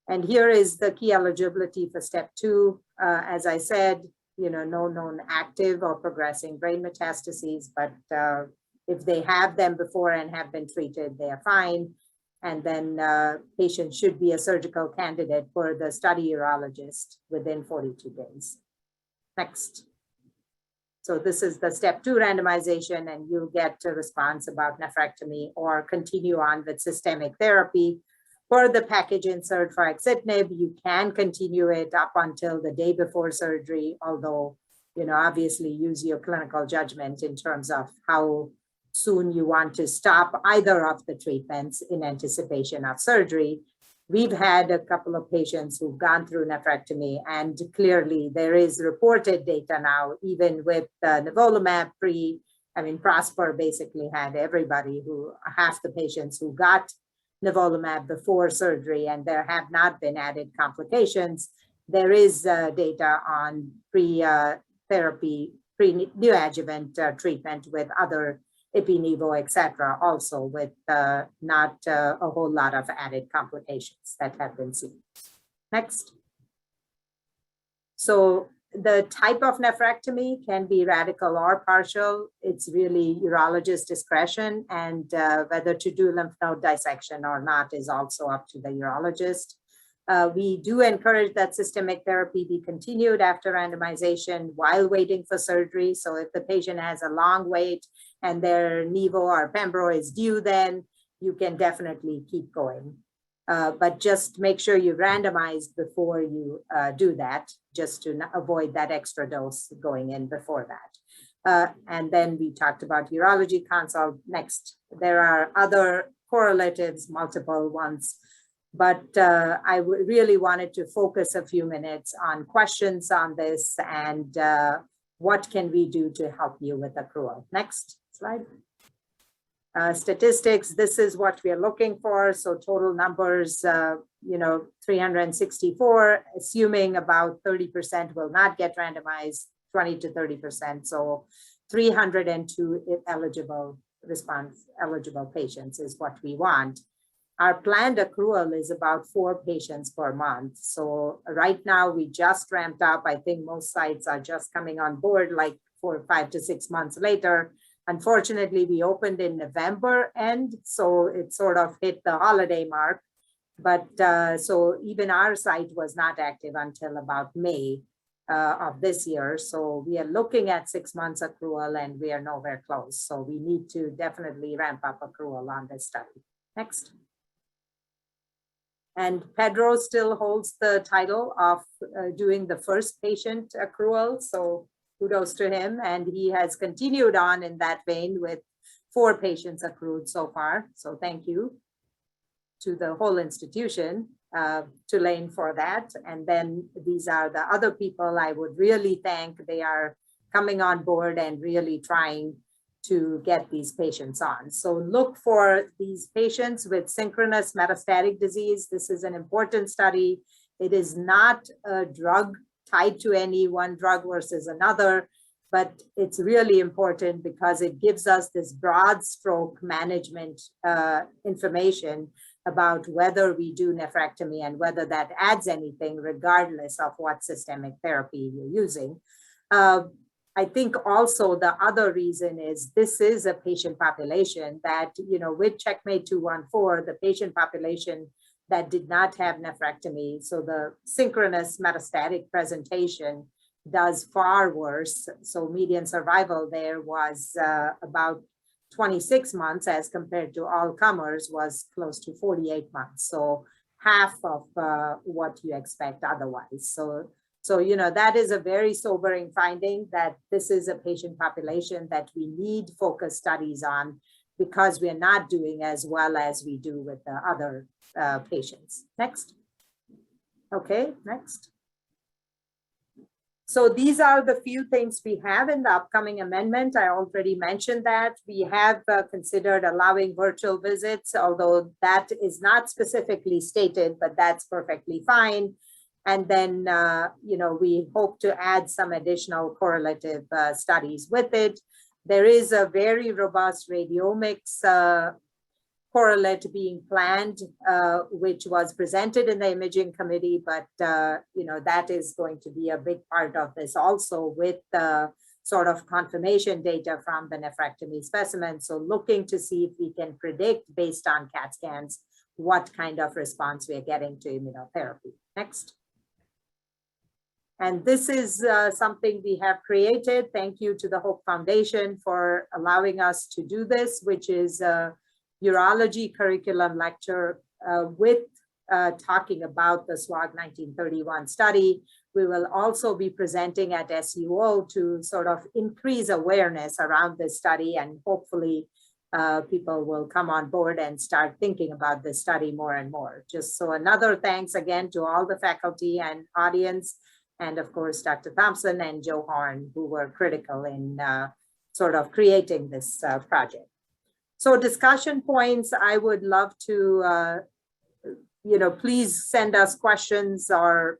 And here is the key eligibility for step 2. As I said, no known active or progressing brain metastases, but if they have them before and have been treated, they are fine. And then patients should be a surgical candidate for the study urologist within 42 days. Next. So this is the step 2 randomization, and you'll get a response about nephrectomy or continue on with systemic therapy. For the package insert for axitinib, you can continue it up until the day before surgery, although, obviously use your clinical judgment in terms of how soon you want to stop either of the treatments in anticipation of surgery. We've had a couple of patients who've gone through nephrectomy, and clearly there is reported data now, even with nivolumab Prosper basically had half the patients who got nivolumab before surgery, and there have not been added complications. There is data on pre-therapy, pre-neoadjuvant treatment with other ipi/nivo, etc., also with not a whole lot of added complications that have been seen. Next. So the type of nephrectomy can be radical or partial. It's really urologist discretion, and whether to do lymph node dissection or not is also up to the urologist. We do encourage that systemic therapy be continued after randomization while waiting for surgery. So if the patient has a long wait and their Nivo or Pembro is due, then you can definitely keep going. But just make sure you randomize before you do that, just to avoid that extra dose going in before that. And then we talked about urology consult. Next, there are other correlatives, multiple ones, but I really wanted to focus a few minutes on questions on this and what can we do to help you with accrual. Next slide. Statistics, this is what we are looking for. So total numbers, 364, assuming about 30% will not get randomized, 20 to 30%. So 302 eligible patients is what we want. Our planned accrual is about 4 patients per month. So right now we just ramped up. I think most sites are just coming on board like 5 to 6 months later. Unfortunately, we opened in November end, so it sort of hit the holiday mark. But so even our site was not active until about May of this year. So we are looking at 6 months accrual and we are nowhere close. So we need to definitely ramp up accrual on this study. Next. And Pedro still holds the title of doing the first patient accrual. So kudos to him. And he has continued on in that vein with 4 patients accrued so far. So thank you to the whole institution, Tulane, for that. And then these are the other people I would really thank. They are coming on board and really trying to get these patients on. So look for these patients with synchronous metastatic disease. This is an important study. It is not a drug tied to any one drug versus another, but it's really important because it gives us this broad stroke management information about whether we do nephrectomy and whether that adds anything regardless of what systemic therapy you're using. I think also the other reason is this is a patient population that, with Checkmate 214, the patient population that did not have nephrectomy, so the synchronous metastatic presentation does far worse. So median survival there was about 26 months as compared to all comers was close to 48 months. So half of what you expect otherwise. So, that is a very sobering finding that this is a patient population that we need focused studies on because we're not doing as well as we do with the other patients. Next. Okay, next. So these are the few things we have in the upcoming amendment. I already mentioned that. We have considered allowing virtual visits, although that is not specifically stated, but that's perfectly fine. And then, we hope to add some additional correlative studies with it. There is a very robust radiomics correlate being planned, which was presented in the imaging committee, but, that is going to be a big part of this also with the sort of confirmation data from the nephrectomy specimen. So looking to see if we can predict based on CAT scans, what kind of response we are getting to immunotherapy. Next. And this is something we have created. Thank you to the Hope Foundation for allowing us to do this, which is a urology curriculum lecture with talking about the SWOG 1931 study. We will also be presenting at SUO to sort of increase awareness around this study, and hopefully people will come on board and start thinking about this study more and more. Just so another thanks again to all the faculty and audience, and of course, Dr. Thompson and Joe Horn, who were critical in sort of creating this project. So discussion points, I would love to, please send us questions or,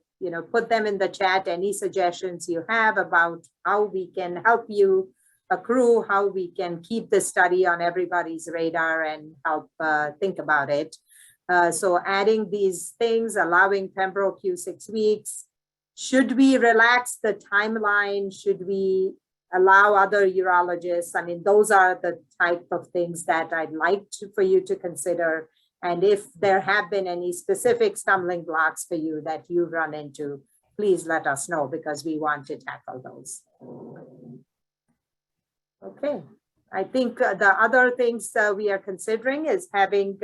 put them in the chat, any suggestions you have about how we can help you accrue, how we can keep this study on everybody's radar and help think about it. So adding these things, allowing Pembro Q6 weeks, should we relax the timeline? Should we allow other urologists? I mean, those are the type of things that I'd like for you to consider And if there have been any specific stumbling blocks for you that you've run into, please let us know because we want to tackle those. Okay, I think the other things we are considering is having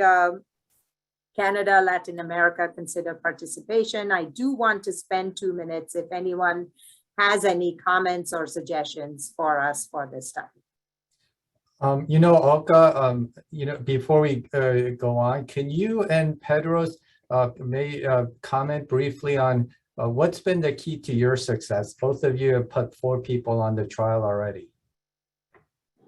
Canada, Latin America consider participation. I do want to spend 2 minutes if anyone has any comments or suggestions for us for this study. Olga, before we go on, can you and Pedro's may comment briefly on what's been the key to your success? Both of you have put 4 people on the trial already.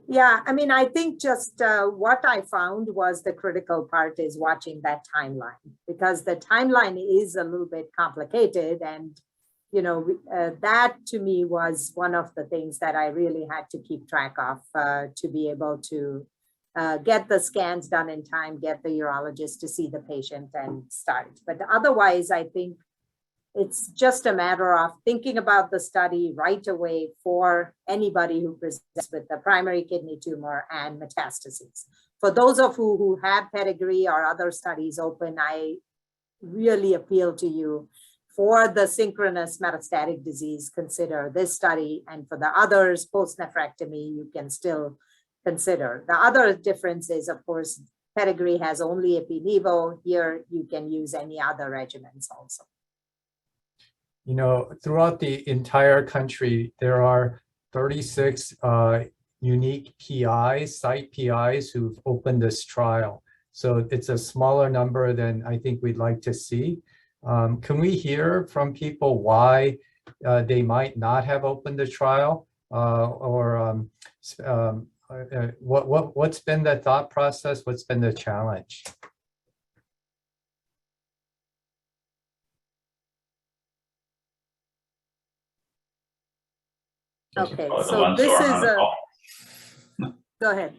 Yeah, I mean, I think just what I found was the critical part is watching that timeline, because the timeline is a little bit complicated. And, that to me was one of the things that I really had to keep track of to be able to get the scans done in time, get the urologist to see the patient and start. But otherwise, I think it's just a matter of thinking about the study right away for anybody who presents with the primary kidney tumor and metastases. For those of you who have Pedigree or other studies open, I really appeal to you for the synchronous metastatic disease, consider this study. And for the others, post-nephrectomy, you can still consider. The other difference is, of course, Pedigree has only Ipi-Nivo. Here, you can use any other regimens also. Throughout the entire country, there are 36 unique PIs, site PIs who've opened this trial. So it's a smaller number than I think we'd like to see. Can we hear from people why they might not have opened the trial, what's been the thought process? What's been the challenge? Okay, Probably the so ones who this aren't is on the a, call. go ahead.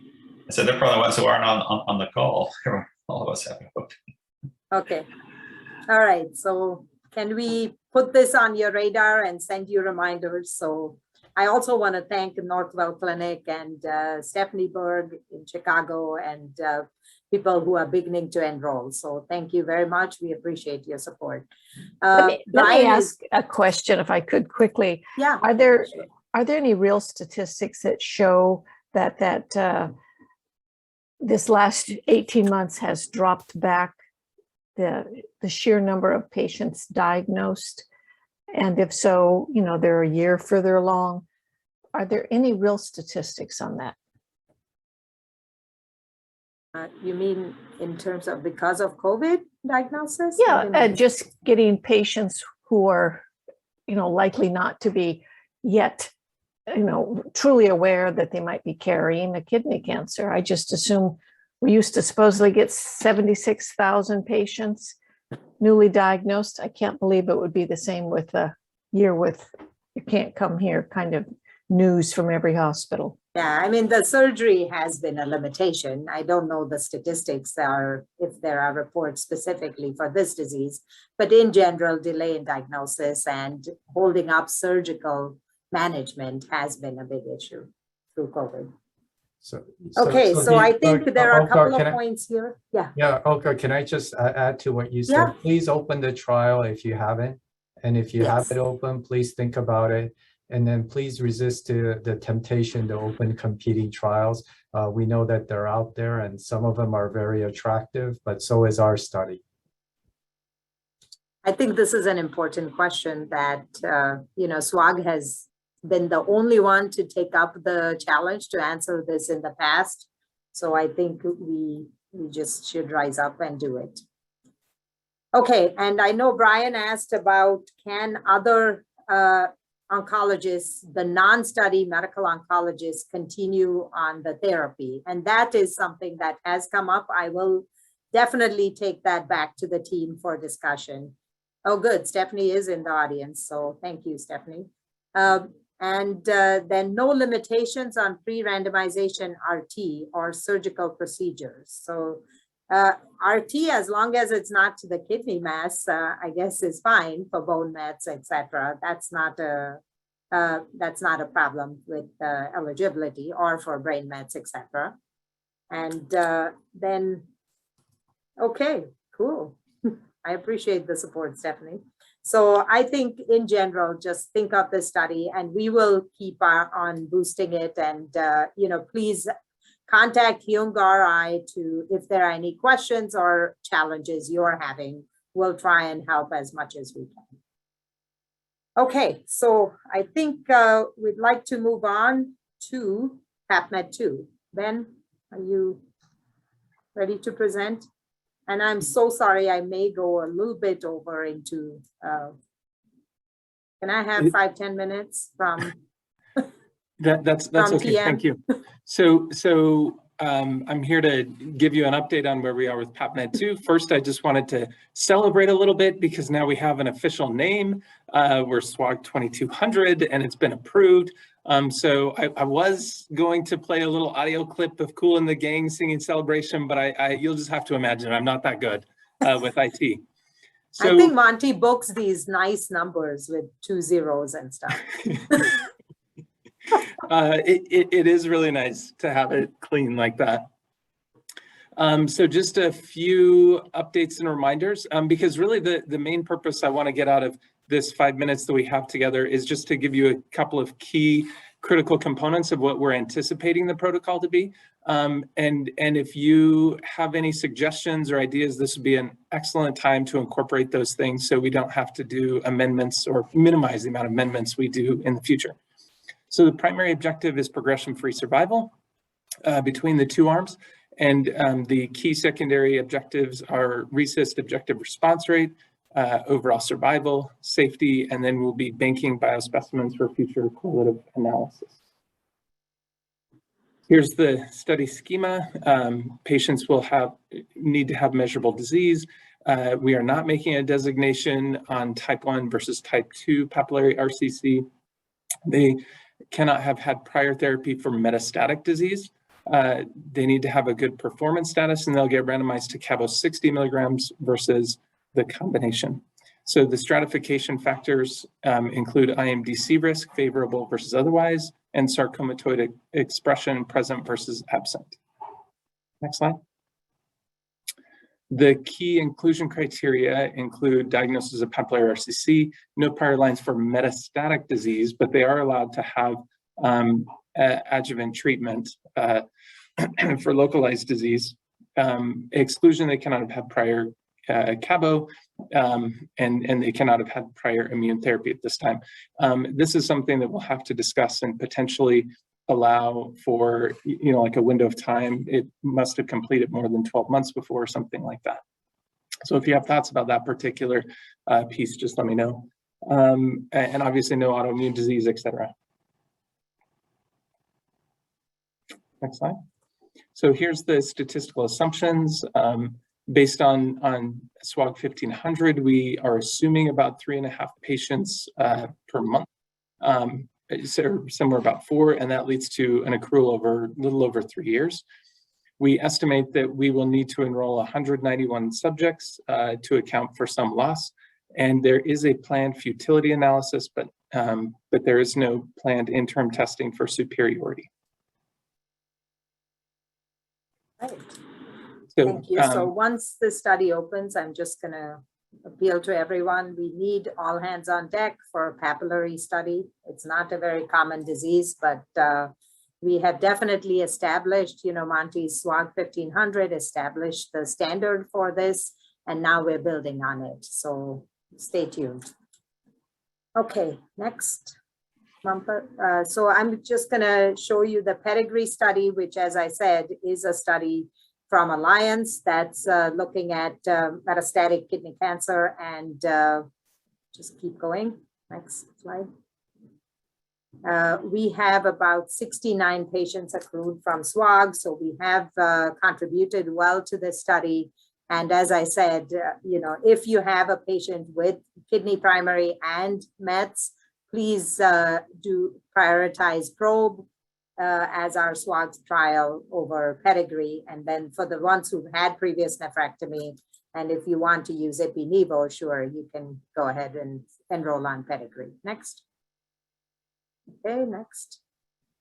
I said they're probably the ones who aren't on the call. All of us have hope. Okay, all right, so can we put this on your radar and send you reminders? So I also want to thank Northwell Clinic and Stephanie Berg in Chicago and people who are beginning to enroll. So thank you very much. We appreciate your support. Let me ask a question, if I could quickly. Yeah. Are there any real statistics that show that this last 18 months has dropped back the sheer number of patients diagnosed? And if so, they're a year further along. Are there any real statistics on that? You mean in terms of because of COVID diagnosis? Yeah, just getting patients who are, likely not to be yet, truly aware that they might be carrying a kidney cancer. I just assume we used to supposedly get 76,000 patients newly diagnosed. I can't believe it would be the same with a year with you can't come here kind of news from every hospital. Yeah, I mean, the surgery has been a limitation. I don't know the statistics if there are reports specifically for this disease, but in general, delay in diagnosis and holding up surgical management has been a big issue through COVID. So I think there are a couple of points here. Yeah. Yeah, Olga, can I just add to what you said? Yeah. Please open the trial if you haven't. And if you have it open, please think about it. And then please resist the temptation to open competing trials. We know that they're out there and some of them are very attractive, but so is our study. I think this is an important question that, SWOG has been the only one to take up the challenge to answer this in the past. So I think we just should rise up and do it. Okay, and I know Brian asked about can other oncologists, the non-study medical oncologists, continue on the therapy? And that is something that has come up. I will definitely take that back to the team for discussion. Oh, good. Stephanie is in the audience. So thank you, Stephanie. Then no limitations on pre-randomization RT or surgical procedures. So RT, as long as it's not to the kidney mass, I guess is fine for bone mets, etc. That's not a problem with eligibility or for brain mets, etc. And then Okay, cool. I appreciate the support, Stephanie. So I think in general, just think of the study and we will keep on boosting it. And, please contact Hyung or I if there are any questions or challenges you're having. We'll try and help as much as we can. Okay, so I think we'd like to move on to PAPMED 2. Ben, are you ready to present? And I'm so sorry, I may go a little bit over into, can I have 5-10 minutes from? That's okay, PM? thank you. So I'm here to give you an update on where we are with PAPMED 2. First, I just wanted to celebrate a little bit because now we have an official name. We're SWOG 2200 and it's been approved. So I was going to play a little audio clip of Kool and the Gang singing Celebration, but you'll just have to imagine I'm not that good with IT. So, I think Monty books these nice numbers with 2 zeros and stuff. It is really nice to have it clean like that. So just a few updates and reminders, because really the main purpose I want to get out of this 5 minutes that we have together is just to give you a couple of key critical components of what we're anticipating the protocol to be. And if you have any suggestions or ideas, this would be an excellent time to incorporate those things so we don't have to do amendments or minimize the amount of amendments we do in the future. So the primary objective is progression-free survival between the two arms. And the key secondary objectives are RECIST objective response rate, overall survival, safety, and then we'll be banking biospecimens for future correlative analysis. Here's the study schema. Patients will need to have measurable disease. We are not making a designation on type 1 versus type 2 papillary RCC. They cannot have had prior therapy for metastatic disease. They need to have a good performance status and they'll get randomized to cabo 60 milligrams versus the combination. So the stratification factors include IMDC risk, favorable versus otherwise, and sarcomatoid expression present versus absent. Next slide. The key inclusion criteria include diagnosis of papillary RCC, no prior lines for metastatic disease, but they are allowed to have adjuvant treatment for localized disease. Exclusion, they cannot have had prior cabo, and they cannot have had prior immune therapy at this time. This is something that we'll have to discuss and potentially allow for, like a window of time. It must have completed more than 12 months before or something like that. So if you have thoughts about that particular piece, just let me know. And obviously no autoimmune disease, etc. Next slide. So here's the statistical assumptions. Based on SWOG 1500, we are assuming about 3.5 patients per month. So somewhere about 4, and that leads to an accrual over a little over 3 years. We estimate that we will need to enroll 191 subjects to account for some loss, and there is a planned futility analysis, but there is no planned interim testing for superiority. Right. So, thank you. So once the study opens, I'm just going to appeal to everyone. We need all hands on deck for a papillary study. It's not a very common disease, but we have definitely established, Monty's SWOG 1500 established the standard for this, and now we're building on it. So stay tuned. Okay, next. So I'm just going to show you the Pedigree study, which, as I said, is a study from Alliance that's looking at metastatic kidney cancer, and just keep going. Next slide. We have about 69 patients accrued from SWOG, so we have contributed well to this study. And as I said, if you have a patient with kidney primary and Mets, please do prioritize probe as our SWOG trial over Pedigree. And then for the ones who've had previous nephrectomy, and if you want to use Ipi-Nivo, sure, you can go ahead and enroll on Pedigree. Next. Okay, next.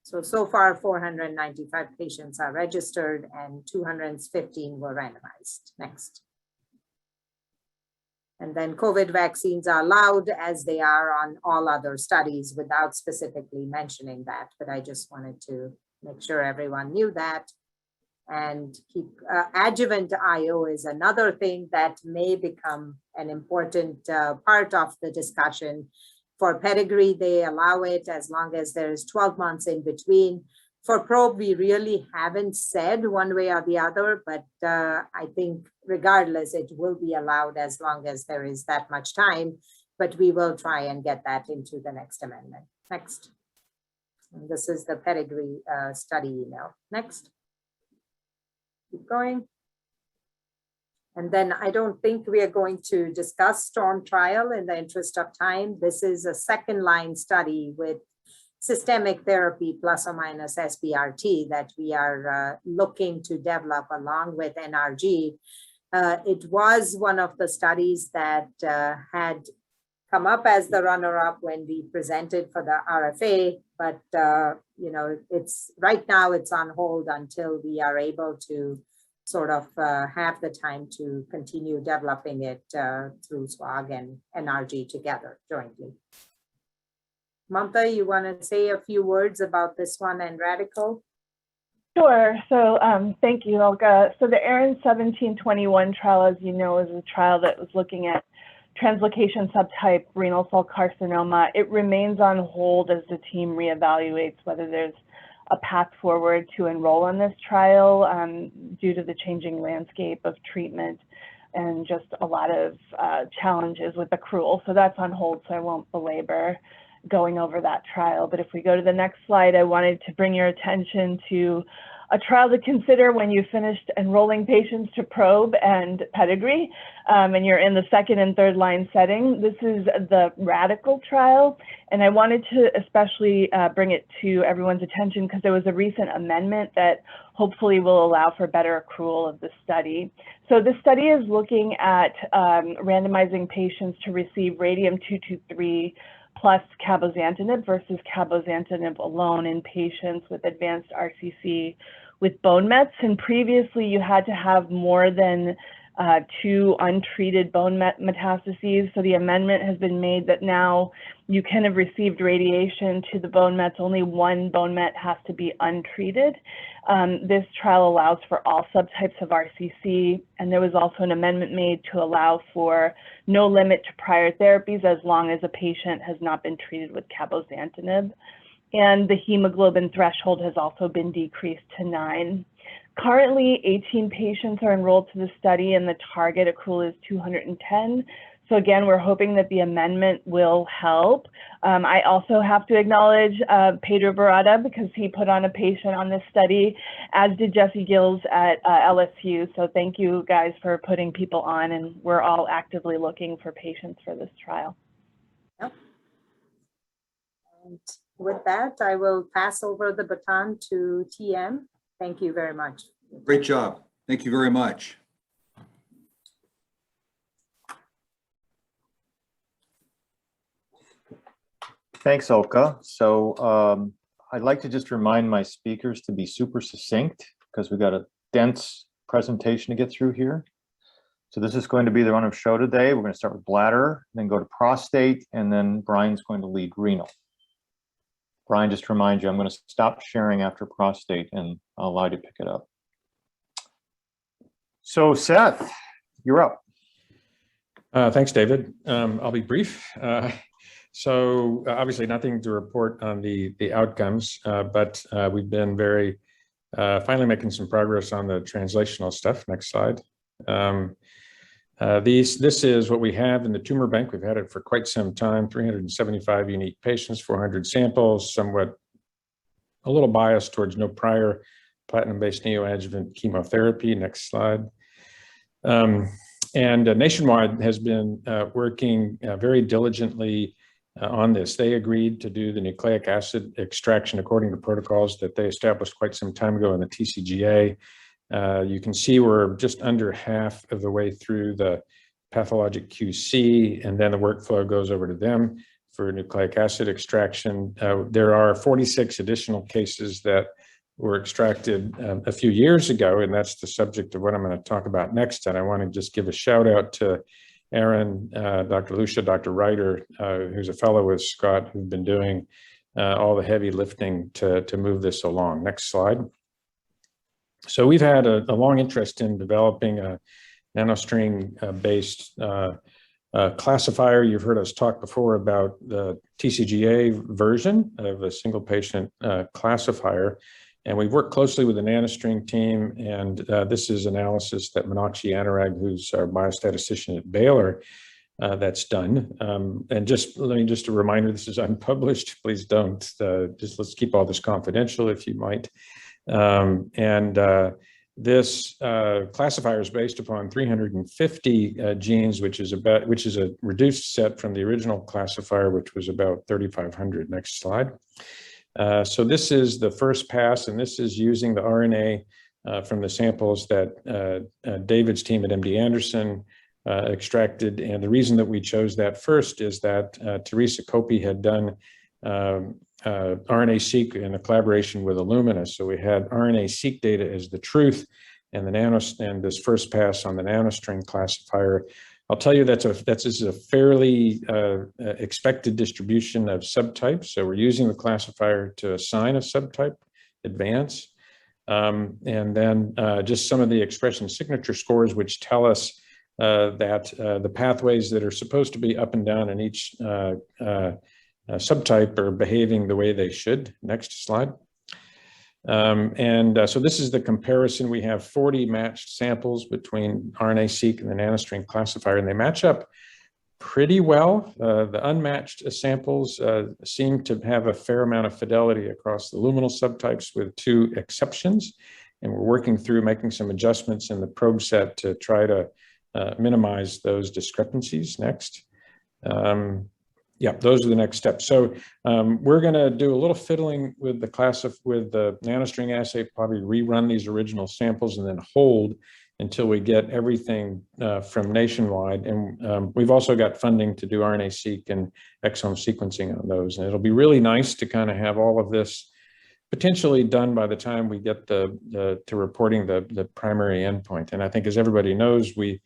So far 495 patients are registered and 215 were randomized. Next. And then COVID vaccines are allowed as they are on all other studies without specifically mentioning that, but I just wanted to make sure everyone knew that. And keep adjuvant IO is another thing that may become an important part of the discussion. For Pedigree, they allow it as long as there's 12 months in between. For probe, we really haven't said one way or the other, but I think regardless, it will be allowed as long as there is that much time, but we will try and get that into the next amendment. Next. And this is the Pedigree study email. Next. Keep going. And then I don't think we are going to discuss STORM trial in the interest of time. This is a second line study with systemic therapy plus or minus SBRT that we are looking to develop along with NRG. It was one of the studies that had come up as the runner-up when we presented for the RFA, but you know, it's right now it's on hold until we are able to sort of have the time to continue developing it through SWOG and NRG together jointly. Mamta, you want to say a few words about this one and Radical? Sure. So thank you, Olga. So the AARON 1721 trial, as you know, is a trial that was looking at translocation subtype renal cell carcinoma. It remains on hold as the team reevaluates whether there's a path forward to enroll in this trial due to the changing landscape of treatment and just a lot of challenges with accrual. So that's on hold, so I won't belabor going over that trial. But if we go to the next slide, I wanted to bring your attention to a trial to consider when you finished enrolling patients to probe and Pedigree, and you're in the second and third line setting. This is the Radical trial, and I wanted to especially bring it to everyone's attention because there was a recent amendment that hopefully will allow for better accrual of the study. So the study is looking at randomizing patients to receive radium-223 plus cabozantinib versus cabozantinib alone in patients with advanced RCC with bone mets. And previously you had to have more than 2 untreated bone met metastases. So the amendment has been made that now you can have received radiation to the bone mets. Only 1 bone met has to be untreated. This trial allows for all subtypes of RCC. And there was also an amendment made to allow for no limit to prior therapies as long as a patient has not been treated with cabozantinib. And the hemoglobin threshold has also been decreased to 9. Currently, 18 patients are enrolled to the study and the target accrual is 210. So again, we're hoping that the amendment will help. I also have to acknowledge Pedro Barada because he put on a patient on this study, as did Jesse Gills at LSU. So thank you guys for putting people on, and we're all actively looking for patients for this trial. Yep. And with that, I will pass over the baton to TM. Thank you very much. Great job. Thank you very much. Thanks, Olga. So I'd like to just remind my speakers to be super succinct because we've got a dense presentation to get through here. So this is going to be the run of show today. We're going to start with bladder, then go to prostate, and then Brian's going to lead renal. Brian, just to remind you, I'm going to stop sharing after prostate and I'll allow you to pick it up. So Seth, you're up. Thanks, David. I'll be brief. So obviously nothing to report on the outcomes, but we've been very finally making some progress on the translational stuff. Next slide. This is what we have in the tumor bank. We've had it for quite some time, 375 unique patients, 400 samples, somewhat a little biased towards no prior platinum-based neoadjuvant chemotherapy. Next slide. And Nationwide has been working very diligently on this. They agreed to do the nucleic acid extraction according to protocols that they established quite some time ago in the TCGA. You can see we're just under half of the way through the pathologic QC, and then the workflow goes over to them for nucleic acid extraction. There are 46 additional cases that were extracted a few years ago, and that's the subject of what I'm going to talk about next. And I want to just give a shout out to Aaron, Dr. Lucia, Dr. Ryder, who's a fellow with Scott, who've been doing all the heavy lifting to move this along. Next slide. So we've had a long interest in developing a nanostring-based classifier. You've heard us talk before about the TCGA version of a single patient classifier. And we've worked closely with the nanostring team, and this is analysis that Meenakshi Anurag, who's our biostatistician at Baylor, that's done. And just a reminder, this is unpublished. Please don't, just let's keep all this confidential if you might. This classifier is based upon 350 genes, which is a reduced set from the original classifier, which was about 3,500. Next slide. So this is the first pass, and this is using the RNA from the samples that David's team at MD Anderson extracted. And the reason that we chose that first is that Teresa Copey had done RNA-seq in a collaboration with Illumina. So we had RNA-seq data as the truth, and this first pass on the nanostring classifier. I'll tell you this is a fairly expected distribution of subtypes. So we're using the classifier to assign a subtype, advance, and then just some of the expression signature scores, which tell us that the pathways that are supposed to be up and down in each subtype are behaving the way they should. Next slide. So this is the comparison. We have 40 matched samples between RNA-seq and the nanostring classifier, and they match up pretty well. The unmatched samples seem to have a fair amount of fidelity across the luminal subtypes, with 2 exceptions. And we're working through making some adjustments in the probe set to try to minimize those discrepancies. Next. Yeah, those are the next steps. So we're going to do a little fiddling with the nanostring assay, probably rerun these original samples and then hold until we get everything from nationwide. And we've also got funding to do RNA-seq and exome sequencing on those. And it'll be really nice to kind of have all of this potentially done by the time we get to reporting the primary endpoint. And I think, as everybody knows, we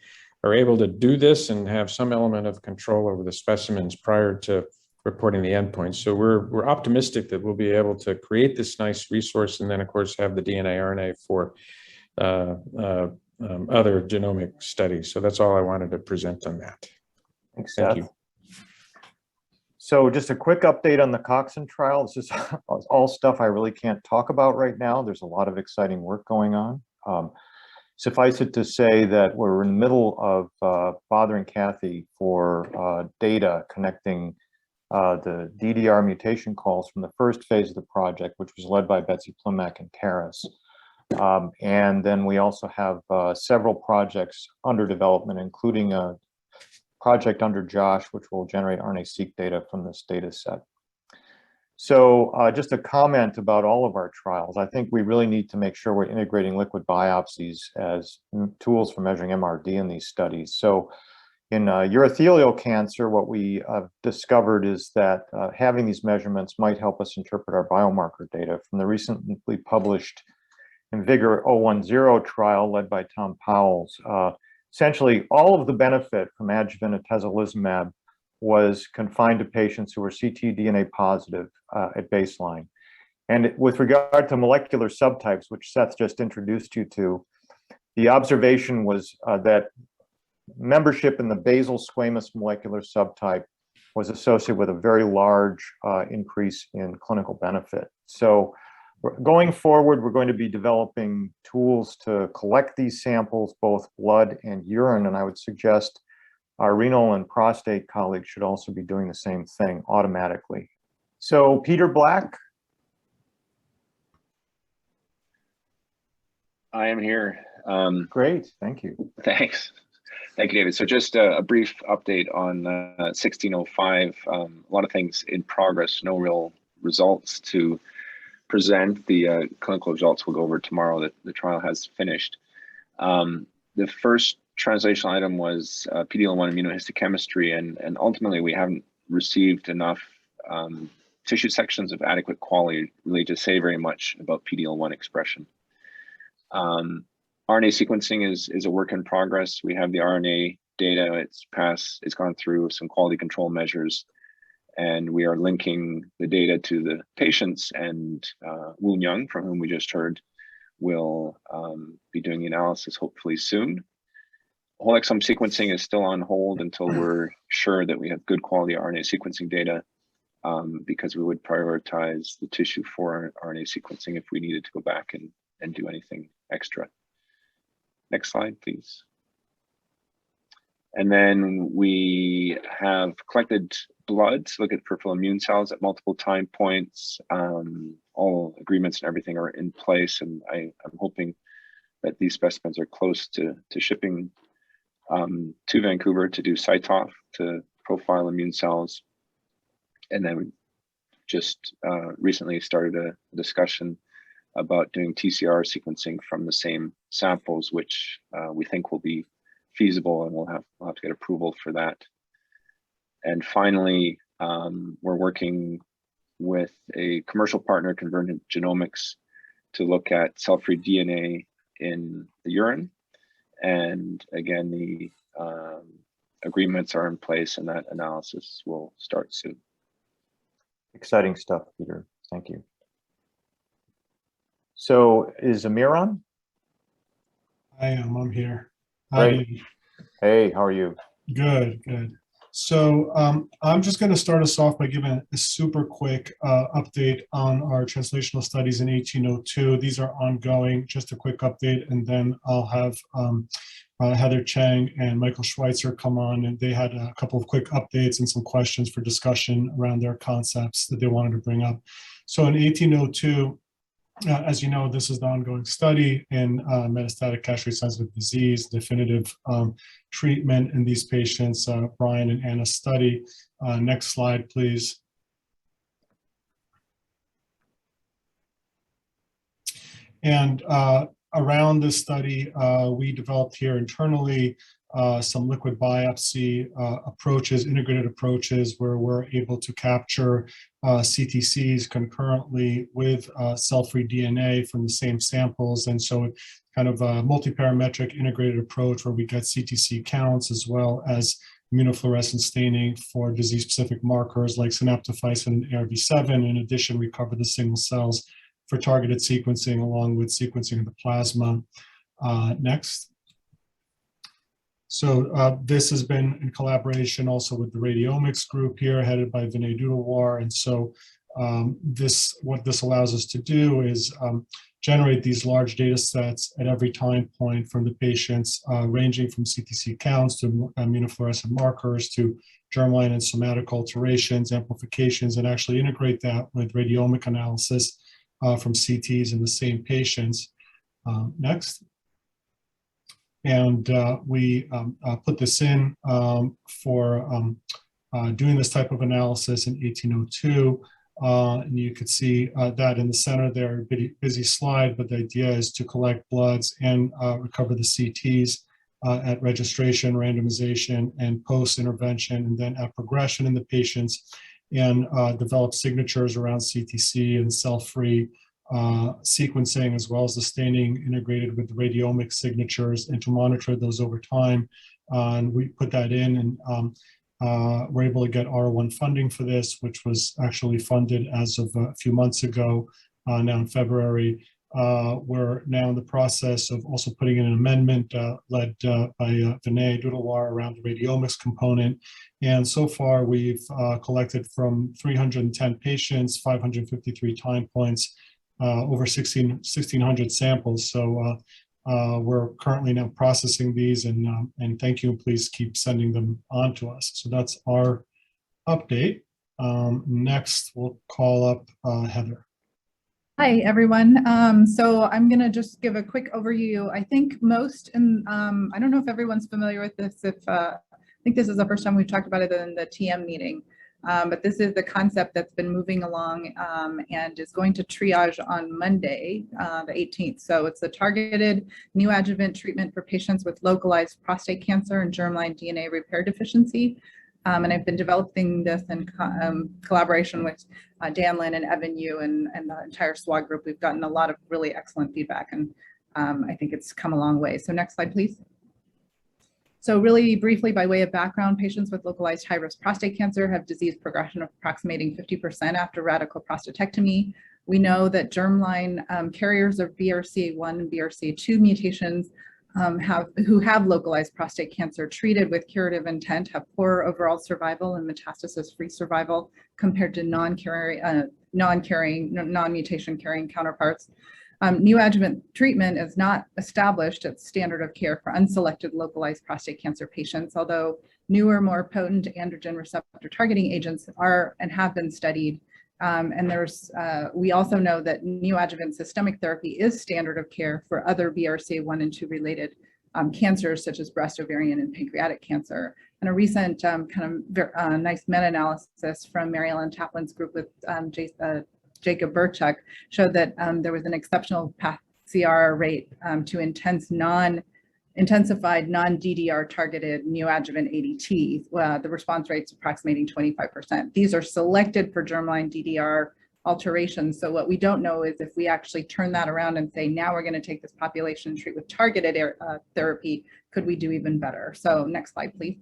are able to do this and have some element of control over the specimens prior to reporting the endpoint. So we're optimistic that we'll be able to create this nice resource, and then of course have the DNA RNA for other genomic studies. So that's all I wanted to present on that. Thanks, Thank Seth. you. So just a quick update on the Coxon trial. This is all stuff I really can't talk about right now. There's a lot of exciting work going on. Suffice it to say that we're in the middle of bothering Kathy for data connecting the DDR mutation calls from the first phase of the project, which was led by Betsy Plimack and Karas. And then we also have several projects under development, including a project under Josh, which will generate RNA-seq data from this data set. So just a comment about all of our trials. I think we really need to make sure we're integrating liquid biopsies as tools for measuring MRD in these studies. So in urothelial cancer, what we discovered is that having these measurements might help us interpret our biomarker data from the recently published IMvigor010 trial led by Tom Powles. Essentially, all of the benefit from adjuvant atezolizumab was confined to patients who were ctDNA positive at baseline. And with regard to molecular subtypes, which Seth just introduced you to, the observation was that membership in the basal squamous molecular subtype was associated with a very large increase in clinical benefit. So going forward, we're going to be developing tools to collect these samples, both blood and urine, and I would suggest our renal and prostate colleagues should also be doing the same thing automatically. So Peter Black. I am here. Great, thank you. Thanks. Thank you, David. So just a brief update on 1605. A lot of things in progress, no real results to present. The clinical results we'll go over tomorrow that the trial has finished. The first translational item was PD-L1 immunohistochemistry, and ultimately we haven't received enough tissue sections of adequate quality really to say very much about PD-L1 expression. RNA sequencing is a work in progress. We have the RNA data. It's gone through some quality control measures, and we are linking the data to the patients, and Woon Young, from whom we just heard, will be doing the analysis hopefully soon. Whole exome sequencing is still on hold until we're sure that we have good quality RNA sequencing data, because we would prioritize the tissue for RNA sequencing if we needed to go back and do anything extra. Next slide, please. And then we have collected blood to look at peripheral immune cells at multiple time points. All agreements and everything are in place, and I'm hoping that these specimens are close to shipping to Vancouver to do CyTOF to profile immune cells. And then we just recently started a discussion about doing TCR sequencing from the same samples, which we think will be feasible, and we'll have to get approval for that. And finally, we're working with a commercial partner, Convergent Genomics, to look at cell-free DNA in the urine. And again, the agreements are in place, and that analysis will start soon. Exciting stuff, Peter. Thank you. So is Amir on? I am. I'm here. Great. Hey, how are you? Good, good. So I'm just going to start us off by giving a super quick update on our translational studies in 1802. These are ongoing. Just a quick update, and then I'll have Heather Chang and Michael Schweitzer come on, and they had a couple of quick updates and some questions for discussion around their concepts that they wanted to bring up. So in 1802, as you know, this is the ongoing study in metastatic castrate-sensitive disease, definitive treatment in these patients, Brian and Anna's study. Next slide, please. And around this study, we developed here internally some liquid biopsy approaches, integrated approaches, where we're able to capture CTCs concurrently with cell-free DNA from the same samples. And so kind of a multi-parametric integrated approach where we get CTC counts as well as immunofluorescence staining for disease-specific markers like synaptophysin and ARV7. In addition, we cover the single cells for targeted sequencing along with sequencing of the plasma. Next. So this has been in collaboration also with the radiomics group here, headed by Vinay Dudawar. And so what this allows us to do is generate these large data sets at every time point from the patients, ranging from CTC counts to immunofluorescent markers to germline and somatic alterations, amplifications, and actually integrate that with radiomic analysis from CTs in the same patients. Next. And we put this in for doing this type of analysis in 1802. And you could see that in the center there, a busy slide, but the idea is to collect bloods and recover the CTs at registration, randomization, and post-intervention, and then at progression in the patients, and develop signatures around CTC and cell-free sequencing, as well as the staining integrated with the radiomic signatures, and to monitor those over time. And we put that in, and we're able to get R1 funding for this, which was actually funded as of a few months ago, now in February. We're now in the process of also putting in an amendment led by Vinay Dudawar around the radiomics component. And so far, we've collected from 310 patients, 553 time points, over 1,600 samples. So we're currently now processing these, and thank you, and please keep sending them on to us. So that's our update. Next, we'll call up Heather. Hi, everyone. So I'm going to just give a quick overview. I think most, and I don't know if everyone's familiar with this, I think this is the first time we've talked about it in the TM meeting. But this is the concept that's been moving along and is going to triage on Monday, the 18th. So it's a targeted neoadjuvant treatment for patients with localized prostate cancer and germline DNA repair deficiency. And I've been developing this in collaboration with Dan Lin and Evan Yu and the entire SWOG group. We've gotten a lot of really excellent feedback, and I think it's come a long way. So next slide, please. So really briefly, by way of background, patients with localized high-risk prostate cancer have disease progression approximating 50% after radical prostatectomy. We know that germline carriers of BRCA1 and BRCA2 mutations who have localized prostate cancer treated with curative intent have poorer overall survival and metastasis-free survival compared to non-mutation carrying counterparts. Neoadjuvant treatment is not established as standard of care for unselected localized prostate cancer patients, although newer, more potent androgen receptor targeting agents are and have been studied. And we also know that neoadjuvant systemic therapy is standard of care for other BRCA1 and 2 related cancers such as breast, ovarian, and pancreatic cancer. And a recent nice meta-analysis from Mary Ellen Taplin's group with Jacob Burchuk showed that there was an exceptional CR rate to intensified non-DDR targeted neoadjuvant ADT, the response rates approximating 25%. These are selected for germline DDR alterations. So what we don't know is if we actually turn that around and say, now we're going to take this population and treat with targeted therapy, could we do even better? So next slide, please.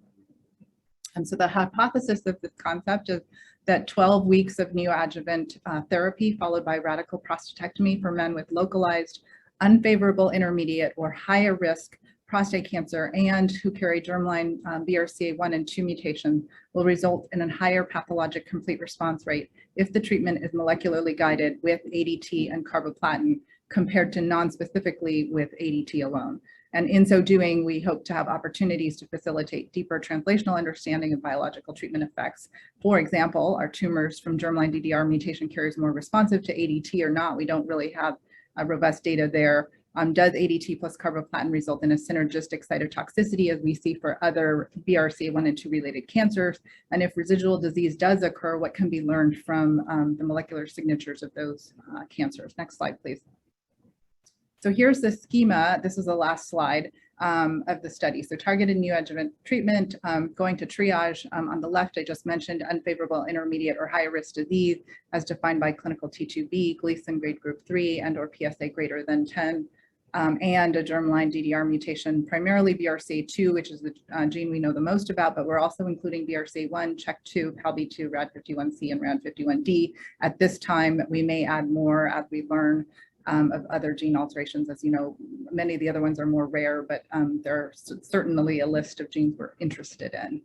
And so the hypothesis of this concept is that 12 weeks of neoadjuvant therapy followed by radical prostatectomy for men with localized, unfavorable, intermediate, or higher risk prostate cancer and who carry germline BRCA1 and 2 mutations will result in a higher pathologic complete response rate if the treatment is molecularly guided with ADT and carboplatin compared to non-specifically with ADT alone. And in so doing, we hope to have opportunities to facilitate deeper translational understanding of biological treatment effects. For example, are tumors from germline DDR mutation carriers more responsive to ADT or not? We don't really have robust data there. Does ADT plus carboplatin result in a synergistic cytotoxicity as we see for other BRCA1 and 2 related cancers? And if residual disease does occur, what can be learned from the molecular signatures of those cancers? Next slide, please. So here's the schema. This is the last slide of the study. So targeted neoadjuvant treatment, going to triage. On the left, I just mentioned unfavorable, intermediate, or higher risk disease as defined by clinical T2B, Gleason grade group 3, and or PSA greater than 10. And a germline DDR mutation, primarily BRCA2, which is the gene we know the most about, but we're also including BRCA1, CHEK2, PALB2, RAD51C, and RAD51D. At this time, we may add more as we learn of other gene alterations. As you know, many of the other ones are more rare, but there's certainly a list of genes we're interested in.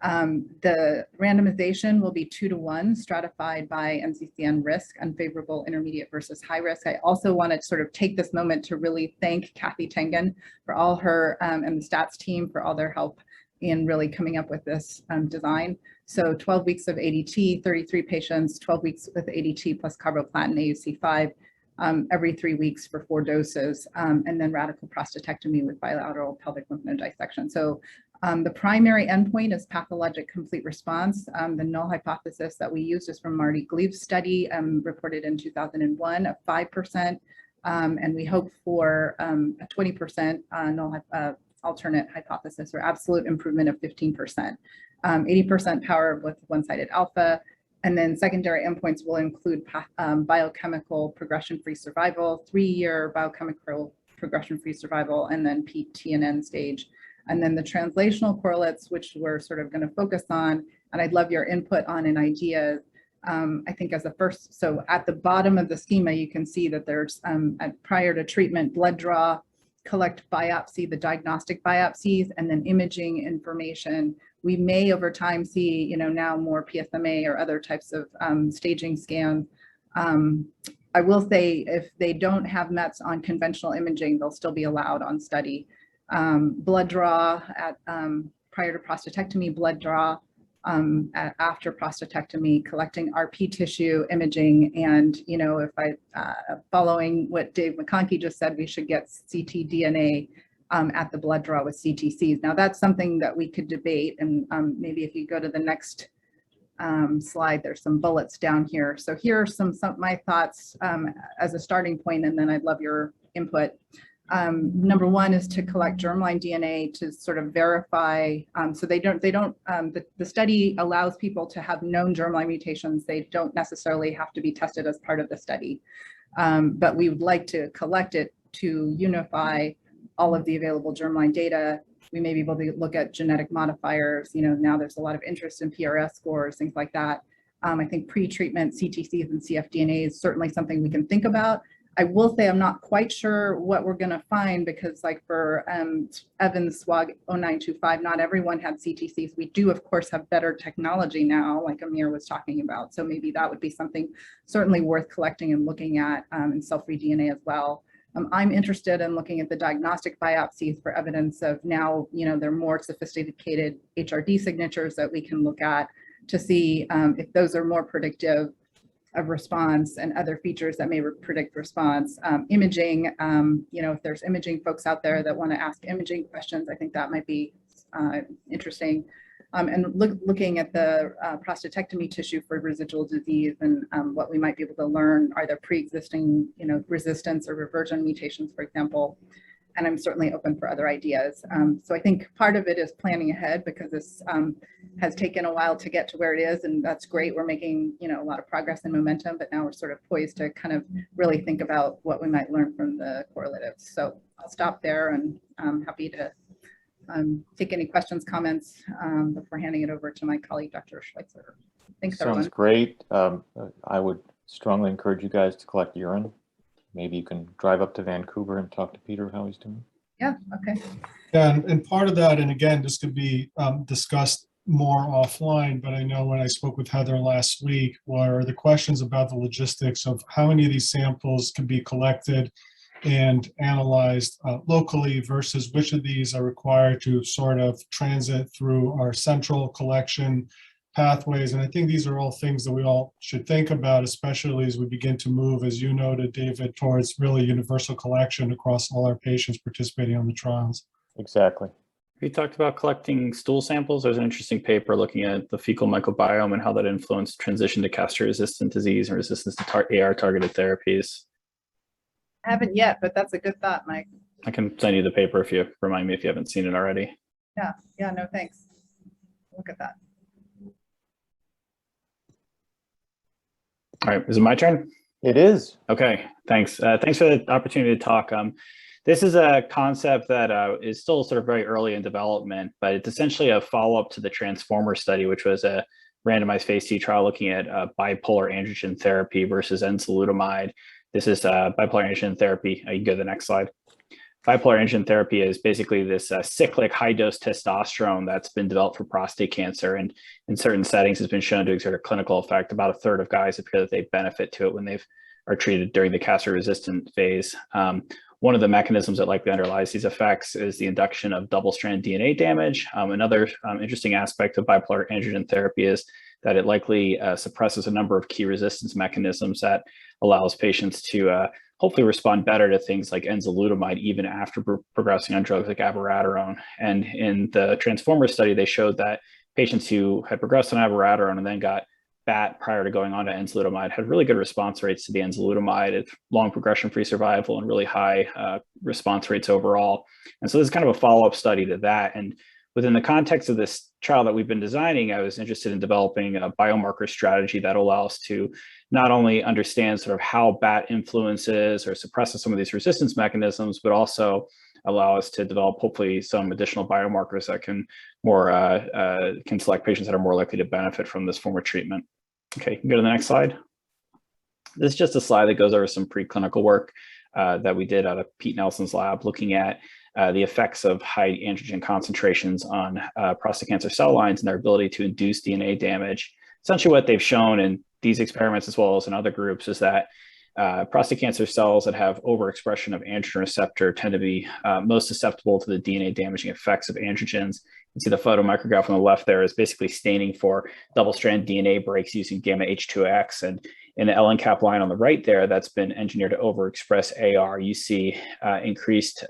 The randomization will be 2-to-1 stratified by NCCN risk, unfavorable, intermediate versus high risk. I also want to sort of take this moment to really thank Kathy Tengen for all her and the stats team for all their help in really coming up with this design. So 12 weeks of ADT, 33 patients, 12 weeks with ADT plus carboplatin AUC5, every 3 weeks for 4 doses, and then radical prostatectomy with bilateral pelvic lymph node dissection. So the primary endpoint is pathologic complete response. The null hypothesis that we used is from Marty Gleave's study reported in 2001 of 5%, and we hope for a 20% null alternate hypothesis or absolute improvement of 15%. 80% power with one-sided alpha. And then secondary endpoints will include biochemical progression-free survival, 3-year biochemical progression-free survival, and then PTNN stage. And then the translational correlates, which we're sort of going to focus on, and I'd love your input on and ideas. I think as a first, so at the bottom of the schema, you can see that there's prior to treatment, blood draw, collect biopsy, the diagnostic biopsies, and then imaging information. We may over time see, you know, now more PSMA or other types of staging scans. I will say if they don't have METs on conventional imaging, they'll still be allowed on study. Blood draw at prior to prostatectomy, blood draw after prostatectomy, collecting RP tissue, imaging, and, you know, if following what Dave McConkey just said, we should get ctDNA at the blood draw with CTCs. Now that's something that we could debate, and maybe if you go to the next slide, there's some bullets down here. So here are some of my thoughts as a starting point, and then I'd love your input. Number one is to collect germline DNA to sort of verify. So the study allows people to have known germline mutations. They don't necessarily have to be tested as part of the study. But we would like to collect it to unify all of the available germline data. We may be able to look at genetic modifiers. Now there's a lot of interest in PRS scores, things like that. I think pre-treatment CTCs and cfDNA is certainly something we can think about. I will say I'm not quite sure what we're going to find because like for Evan's SWOG 0925, not everyone had CTCs. We do, of course, have better technology now, like Amir was talking about. So maybe that would be something certainly worth collecting and looking at in cell-free DNA as well. I'm interested in looking at the diagnostic biopsies for evidence of now, there are more sophisticated HRD signatures that we can look at to see if those are more predictive of response and other features that may predict response. Imaging, if there's imaging folks out there that want to ask imaging questions, I think that might be interesting. And looking at the prostatectomy tissue for residual disease and what we might be able to learn, are there pre-existing, resistance or reversion mutations, for example. And I'm certainly open for other ideas. So I think part of it is planning ahead because this has taken a while to get to where it is, and that's great. We're making a lot of progress and momentum, but now we're sort of poised to kind of really think about what we might learn from the correlatives. So I'll stop there, and I'm happy to take any questions, comments before handing it over to my colleague, Dr. Schweitzer. Thanks, everyone. Sounds great. I would strongly encourage you guys to collect urine. Maybe you can drive up to Vancouver and talk to Peter how he's doing. Yeah, okay. Yeah, and part of that, and again, this could be discussed more offline, but I know when I spoke with Heather last week, were the questions about the logistics of how many of these samples can be collected and analyzed locally versus which of these are required to sort of transit through our central collection pathways. And I think these are all things that we all should think about, especially as we begin to move, as you noted, David, towards really universal collection across all our patients participating on the trials. Exactly. We talked about collecting stool samples. There's an interesting paper looking at the fecal microbiome and how that influenced transition to castrate-resistant disease and resistance to AR-targeted therapies. I haven't yet, but that's a good thought, Mike. I can send you the paper if you remind me if you haven't seen it already. Yeah, no, thanks. Look at that. All right, is it my turn? It is. Okay, thanks. Thanks for the opportunity to talk. This is a concept that is still sort of very early in development, but it's essentially a follow-up to the Transformer study, which was a randomized phase 2 trial looking at bipolar androgen therapy versus enzalutamide. This is bipolar androgen therapy. You can go to the next slide. Bipolar androgen therapy is basically this cyclic high-dose testosterone that's been developed for prostate cancer, and in certain settings has been shown to exert a clinical effect. About a third of guys appear that they benefit to it when are treated during the castrate-resistant phase. One of the mechanisms that likely underlies these effects is the induction of double-strand DNA damage. Another interesting aspect of bipolar androgen therapy is that it likely suppresses a number of key resistance mechanisms that allows patients to hopefully respond better to things like enzalutamide even after progressing on drugs like abiraterone. And in the Transformer study, they showed that patients who had progressed on abiraterone and then got BAT prior to going on to enzalutamide had really good response rates to the enzalutamide, long progression-free survival, and really high response rates overall. And so this is kind of a follow-up study to that. And within the context of this trial that we've been designing, I was interested in developing a biomarker strategy that allows us to not only understand sort of how BAT influences or suppresses some of these resistance mechanisms, but also allow us to develop hopefully some additional biomarkers that can select patients that are more likely to benefit from this form of treatment. Okay, you can go to the next slide. This is just a slide that goes over some preclinical work that we did out of Pete Nelson's lab, looking at the effects of high androgen concentrations on prostate cancer cell lines and their ability to induce DNA damage. Essentially what they've shown in these experiments, as well as in other groups, is that prostate cancer cells that have overexpression of androgen receptor tend to be most susceptible to the DNA damaging effects of androgens. You can see the photomicrograph on the left there is basically staining for double-strand DNA breaks using gamma H2X. And in the LNCAP line on the right there, that's been engineered to overexpress AR. You see increased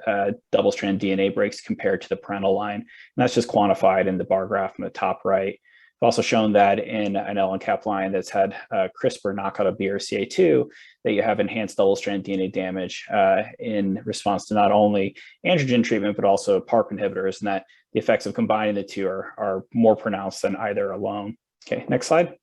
double-strand DNA breaks compared to the parental line. And that's just quantified in the bar graph on the top right. We've also shown that in an LNCAP line that's had CRISPR knockout of BRCA2, that you have enhanced double-strand DNA damage in response to not only androgen treatment, but also PARP inhibitors, and that the effects of combining the two are more pronounced than either alone. Okay, next slide.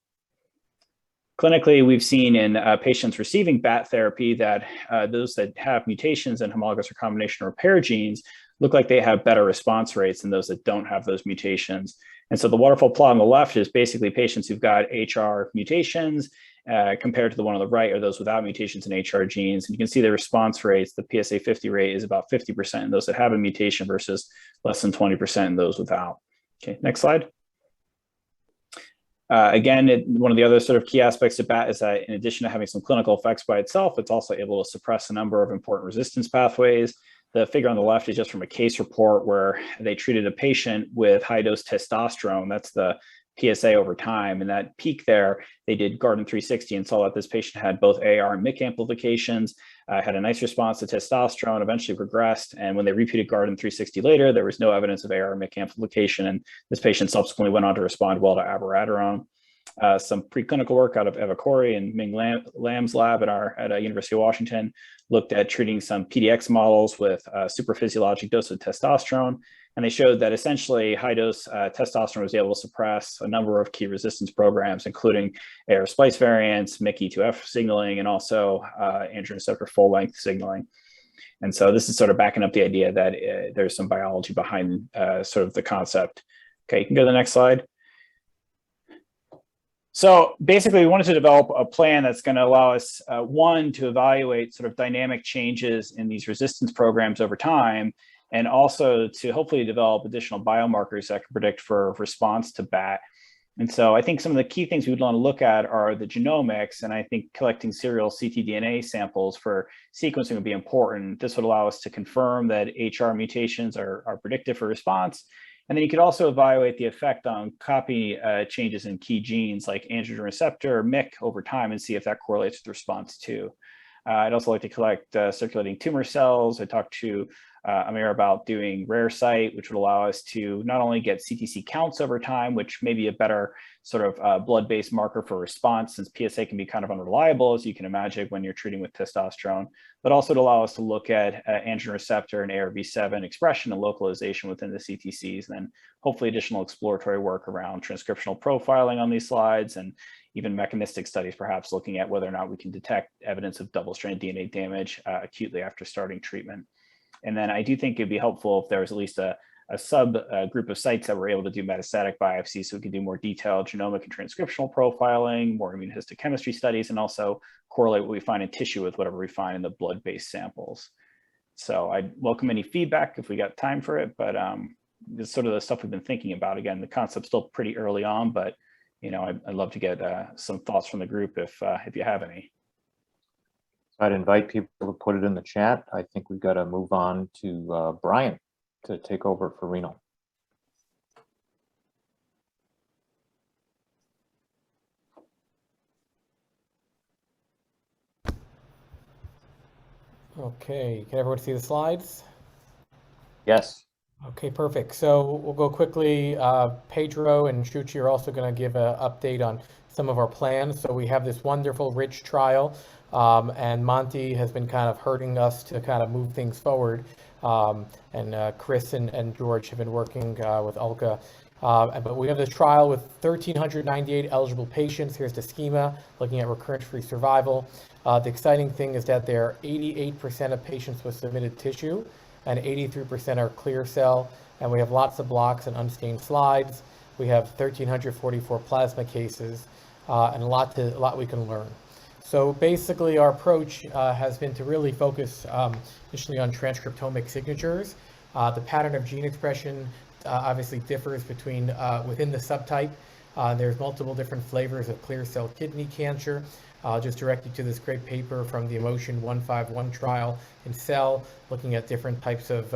Clinically, we've seen in patients receiving BAT therapy that those that have mutations in homologous recombination repair genes look like they have better response rates than those that don't have those mutations. And so the waterfall plot on the left is basically patients who've got HR mutations compared to the one on the right are those without mutations in HR genes. And you can see the response rates, the PSA 50 rate is about 50% in those that have a mutation versus less than 20% in those without. Okay, next slide. Again, one of the other sort of key aspects of BAT is that in addition to having some clinical effects by itself, it's also able to suppress a number of important resistance pathways. The figure on the left is just from a case report where they treated a patient with high-dose testosterone. That's the PSA over time. And that peak there, they did Garden 360 and saw that this patient had both AR and MYC amplifications, had a nice response to testosterone, eventually progressed. And when they repeated Garden 360 later, there was no evidence of AR or MYC amplification. And this patient subsequently went on to respond well to abiraterone. Some preclinical work out of Eva Corey and Ming Lam's lab at University of Washington looked at treating some PDX models with supraphysiologic dose of testosterone. And they showed that essentially high-dose testosterone was able to suppress a number of key resistance programs, including AR splice variants, MYC-E2F signaling, and also androgen receptor full-length signaling. And so this is sort of backing up the idea that there's some biology behind sort of the concept. Okay, you can go to the next slide. So basically, we wanted to develop a plan that's going to allow us, one, to evaluate sort of dynamic changes in these resistance programs over time, and also to hopefully develop additional biomarkers that can predict for response to BAT. And so I think some of the key things we would want to look at are the genomics, and I think collecting serial ctDNA samples for sequencing would be important. This would allow us to confirm that HR mutations are predictive for response. And then you could also evaluate the effect on copy changes in key genes like androgen receptor or MYC over time and see if that correlates with response too. I'd also like to collect circulating tumor cells. I talked to Amir about doing rare site, which would allow us to not only get CTC counts over time, which may be a better sort of blood-based marker for response, since PSA can be kind of unreliable, as you can imagine when you're treating with testosterone, but also to allow us to look at androgen receptor and ARV7 expression and localization within the CTCs, and then hopefully additional exploratory work around transcriptional profiling on these slides, and even mechanistic studies, perhaps looking at whether or not we can detect evidence of double-strand DNA damage acutely after starting treatment. And then I do think it'd be helpful if there was at least a sub group of sites that were able to do metastatic biopsy, so we could do more detailed genomic and transcriptional profiling, more immunohistochemistry studies, and also correlate what we find in tissue with whatever we find in the blood-based samples. So I'd welcome any feedback if we got time for it, but it's sort of the stuff we've been thinking about. Again, the concept's still pretty early on, but you know, I'd love to get some thoughts from the group if you have any. I'd invite people to put it in the chat. I think we've got to move on to Brian to take over for Renal. Okay, can everyone see the slides? Yes. Okay, perfect. So we'll go quickly. Pedro and Shuchi are also going to give an update on some of our plans. So we have this wonderful rich trial, and Monty has been kind of hurting us to kind of move things forward. And Chris and George have been working with Ulka. But we have this trial with 1,398 eligible patients. Here's the schema, looking at recurrence-free survival. The exciting thing is that there are 88% of patients with submitted tissue, and 83% are clear cell, and we have lots of blocks and unstained slides. We have 1,344 plasma cases, and a lot we can learn. So basically, our approach has been to really focus initially on transcriptomic signatures. The pattern of gene expression obviously differs between within the subtype. There's multiple different flavors of clear cell kidney cancer. I'll just direct you to this great paper from the Emotion 151 trial in Cell, looking at different types of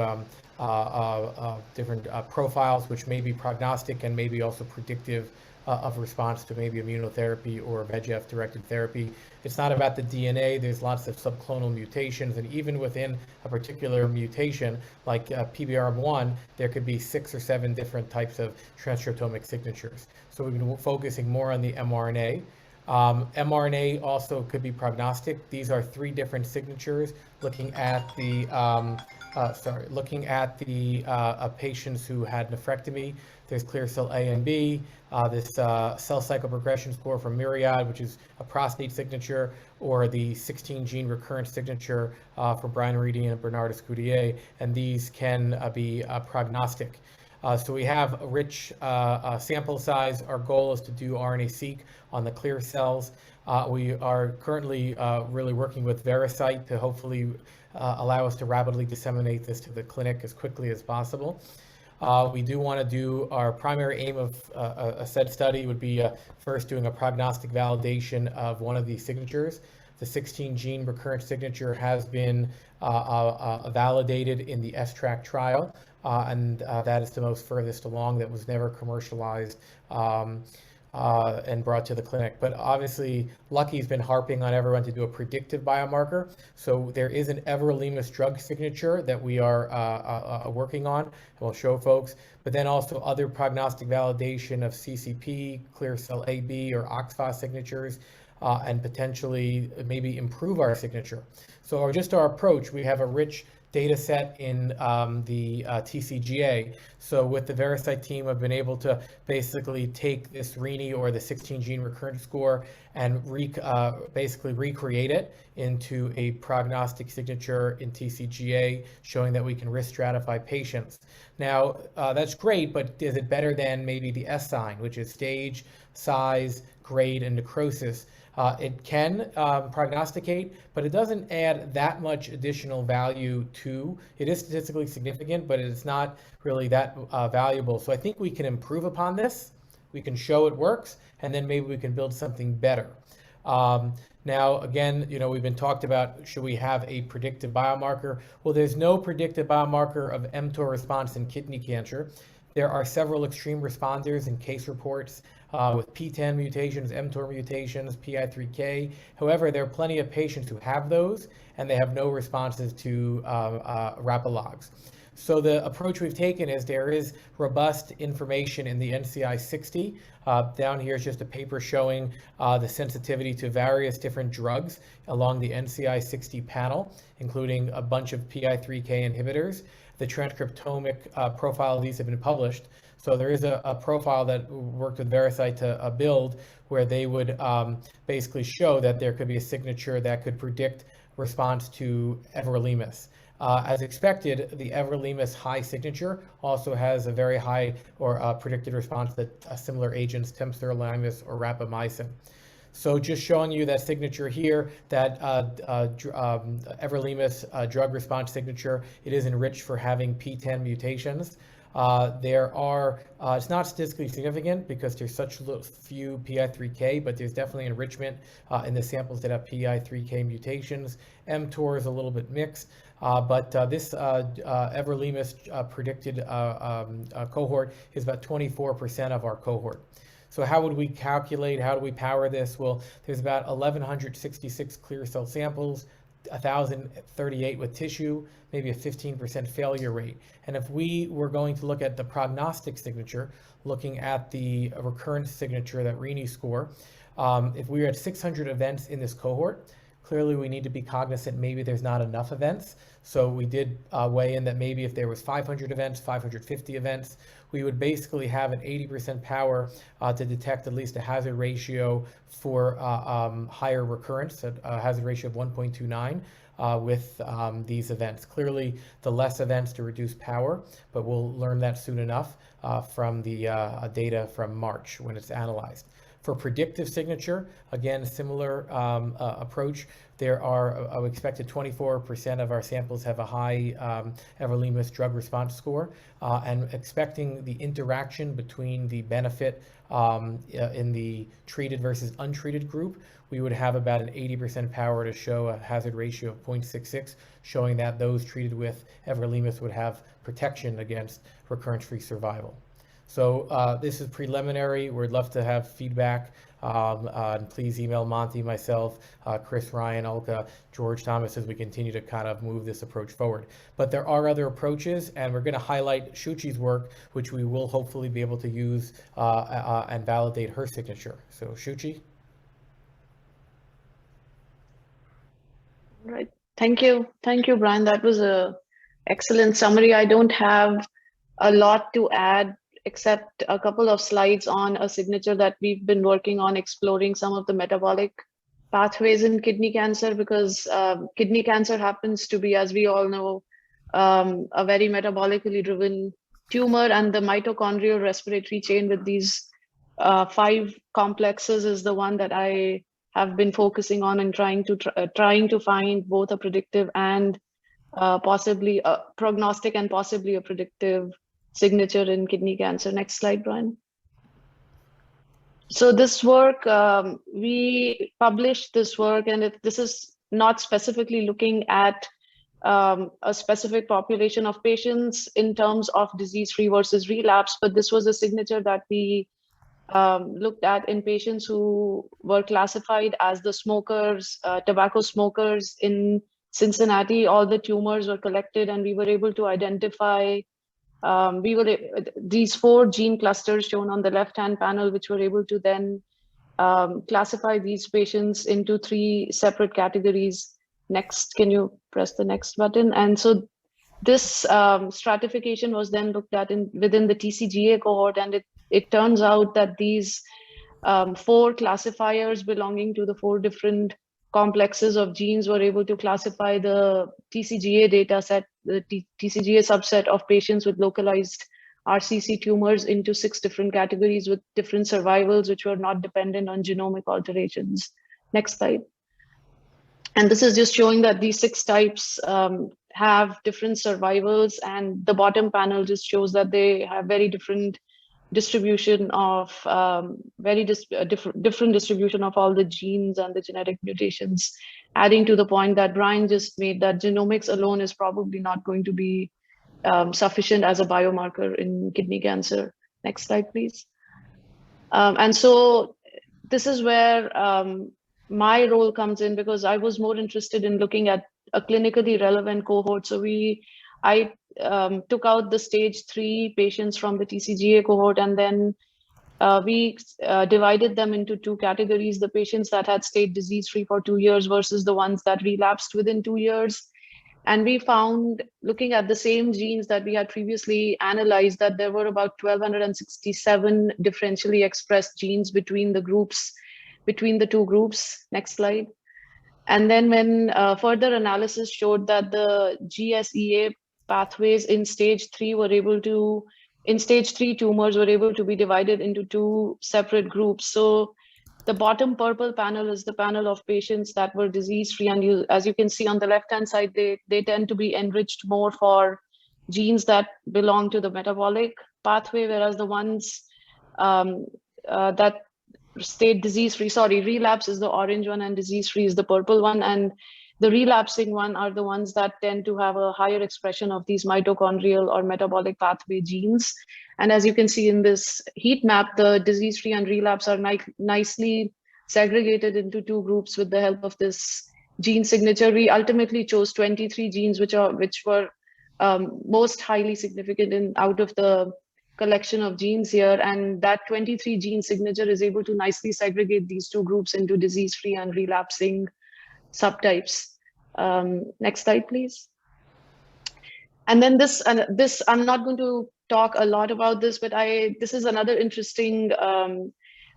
profiles, which may be prognostic and maybe also predictive of response to maybe immunotherapy or VEGF-directed therapy. It's not about the DNA. There's lots of subclonal mutations, and even within a particular mutation, like PBRM1, there could be 6 or 7 different types of transcriptomic signatures. So we've been focusing more on the mRNA. mRNA also could be prognostic. These are 3 different signatures looking at the patients who had nephrectomy. There's clear cell A and B. This cell cycle progression score from Myriad, which is a prostate signature, or the 16 gene recurrence signature for Brian Reedy and Bernard Escudier, and these can be prognostic. So we have a rich sample size. Our goal is to do RNA-seq on the clear cells. We are currently really working with Veracyte to hopefully allow us to rapidly disseminate this to the clinic as quickly as possible. We do want to do our primary aim of a said study would be first doing a prognostic validation of one of these signatures. The 16 gene recurrence signature has been validated in the STRAC trial, and that is the most furthest along, that was never commercialized and brought to the clinic. But obviously, Lucky's been harping on everyone to do a predictive biomarker. So there is an everolimus drug signature that we are working on, and we'll show folks. But then also other prognostic validation of CCP, clear cell AB, or OXPHOS signatures, and potentially maybe improve our signature. So just our approach, we have a rich data set in the TCGA. So with the Veracyte team, I've been able to basically take this RENI, or the 16 gene recurrence score, and basically recreate it into a prognostic signature in TCGA, showing that we can risk stratify patients. Now, that's great, but is it better than maybe the S sign, which is stage, size, grade, and necrosis? It can prognosticate, but it doesn't add that much additional value to. It is statistically significant, but it's not really that valuable. So I think we can improve upon this. We can show it works, and then maybe we can build something better. Now, again, we've been talked about, should we have a predictive biomarker? Well, there's no predictive biomarker of mTOR response in kidney cancer. There are several extreme responders in case reports with PTEN mutations, mTOR mutations, PI3K. However, there are plenty of patients who have those, and they have no responses to rapalogs. So the approach we've taken is there is robust information in the NCI 60. Down here is just a paper showing the sensitivity to various different drugs along the NCI 60 panel, including a bunch of PI3K inhibitors. The transcriptomic profile of these have been published. So there is a profile that worked with Veracyte to build, where they would basically show that there could be a signature that could predict response to everolimus. As expected, the everolimus high signature also has a very high or predicted response to similar agents, temsirolimus or rapamycin. So just showing you that signature here, that everolimus drug response signature, it is enriched for having PTEN mutations. There are, it's not statistically significant because there's such few PI3K, but there's definitely enrichment in the samples that have PI3K mutations. mTOR is a little bit mixed, but this everolimus predicted cohort is about 24% of our cohort. So how would we calculate, how do we power this? Well, there's about 1,166 clear cell samples, 1,038 with tissue, maybe a 15% failure rate. And if we were going to look at the prognostic signature, looking at the recurrence signature, that RENI score, if we were at 600 events in this cohort, clearly we need to be cognizant maybe there's not enough events. So we did weigh in that maybe if there was 500 events, 550 events, we would basically have an 80% power to detect at least a hazard ratio for higher recurrence, a hazard ratio of 1.29 with these events. Clearly, the less events to reduce power, but we'll learn that soon enough from the data from March when it's analyzed. For predictive signature, again, similar approach. There are expected 24% of our samples have a high everolimus drug response score, and expecting the interaction between the benefit in the treated versus untreated group, we would have about an 80% power to show a hazard ratio of 0.66, showing that those treated with everolimus would have protection against recurrence-free survival. So this is preliminary. We'd love to have feedback. And please email Monty, myself, Chris, Ryan, Olga, George, Thomas, as we continue to kind of move this approach forward. But there are other approaches, and we're going to highlight Shuchi's work, which we will hopefully be able to use and validate her signature. So Shuchi. Right. Thank you, Brian. That was a excellent summary. I don't have a lot to add, except a couple of slides on a signature that we've been working on, exploring some of the metabolic pathways in kidney cancer, because kidney cancer happens to be, as we all know, a very metabolically driven tumor, and the mitochondrial respiratory chain with these 5 complexes is the one that I have been focusing on and trying to find both a predictive and possibly a prognostic and possibly a predictive signature in kidney cancer. Next slide, Brian. So this work, we published this work, and this is not specifically looking at a specific population of patients in terms of disease-free versus relapse, but this was a signature that we looked at in patients who were classified as the smokers, tobacco smokers in Cincinnati. All the tumors were collected, and we were able to identify these 4 gene clusters shown on the left-hand panel, which were able to then classify these patients into 3 separate categories. Next, can you press the next button? And so this stratification was then looked at within the TCGA cohort, and it turns out that these 4 classifiers belonging to the 4 different complexes of genes were able to classify the TCGA data set, the TCGA subset of patients with localized RCC tumors into 6 different categories with different survivals, which were not dependent on genomic alterations. Next slide. And this is just showing that these 6 types have different survivals, and the bottom panel just shows that they have very different distribution of different distribution of all the genes and the genetic mutations, adding to the point that Brian just made, that genomics alone is probably not going to be sufficient as a biomarker in kidney cancer. Next slide, please. And so this is where my role comes in, because I was more interested in looking at a clinically relevant cohort. So I took out the stage 3 patients from the TCGA cohort, and then we divided them into 2 categories: the patients that had stayed disease-free for 2 years versus the ones that relapsed within 2 years. And we found, looking at the same genes that we had previously analyzed, that there were about 1,267 differentially expressed genes between the groups, between the 2 groups. Next slide. And then when further analysis showed that the GSEA pathways in stage 3 were able to, in stage 3 tumors were able to be divided into 2 separate groups. So the bottom purple panel is the panel of patients that were disease-free, and as you can see on the left-hand side, they tend to be enriched more for genes that belong to the metabolic pathway, whereas the ones that stayed disease-free, relapse is the orange one and disease-free is the purple one, and the relapsing one are the ones that tend to have a higher expression of these mitochondrial or metabolic pathway genes. And as you can see in this heat map, the disease-free and relapse are nicely segregated into 2 groups with the help of this gene signature. We ultimately chose 23 genes, which were most highly significant out of the collection of genes here, and that 23 gene signature is able to nicely segregate these 2 groups into disease-free and relapsing subtypes. Next slide, please. And then this, I'm not going to talk a lot about this, but this is another interesting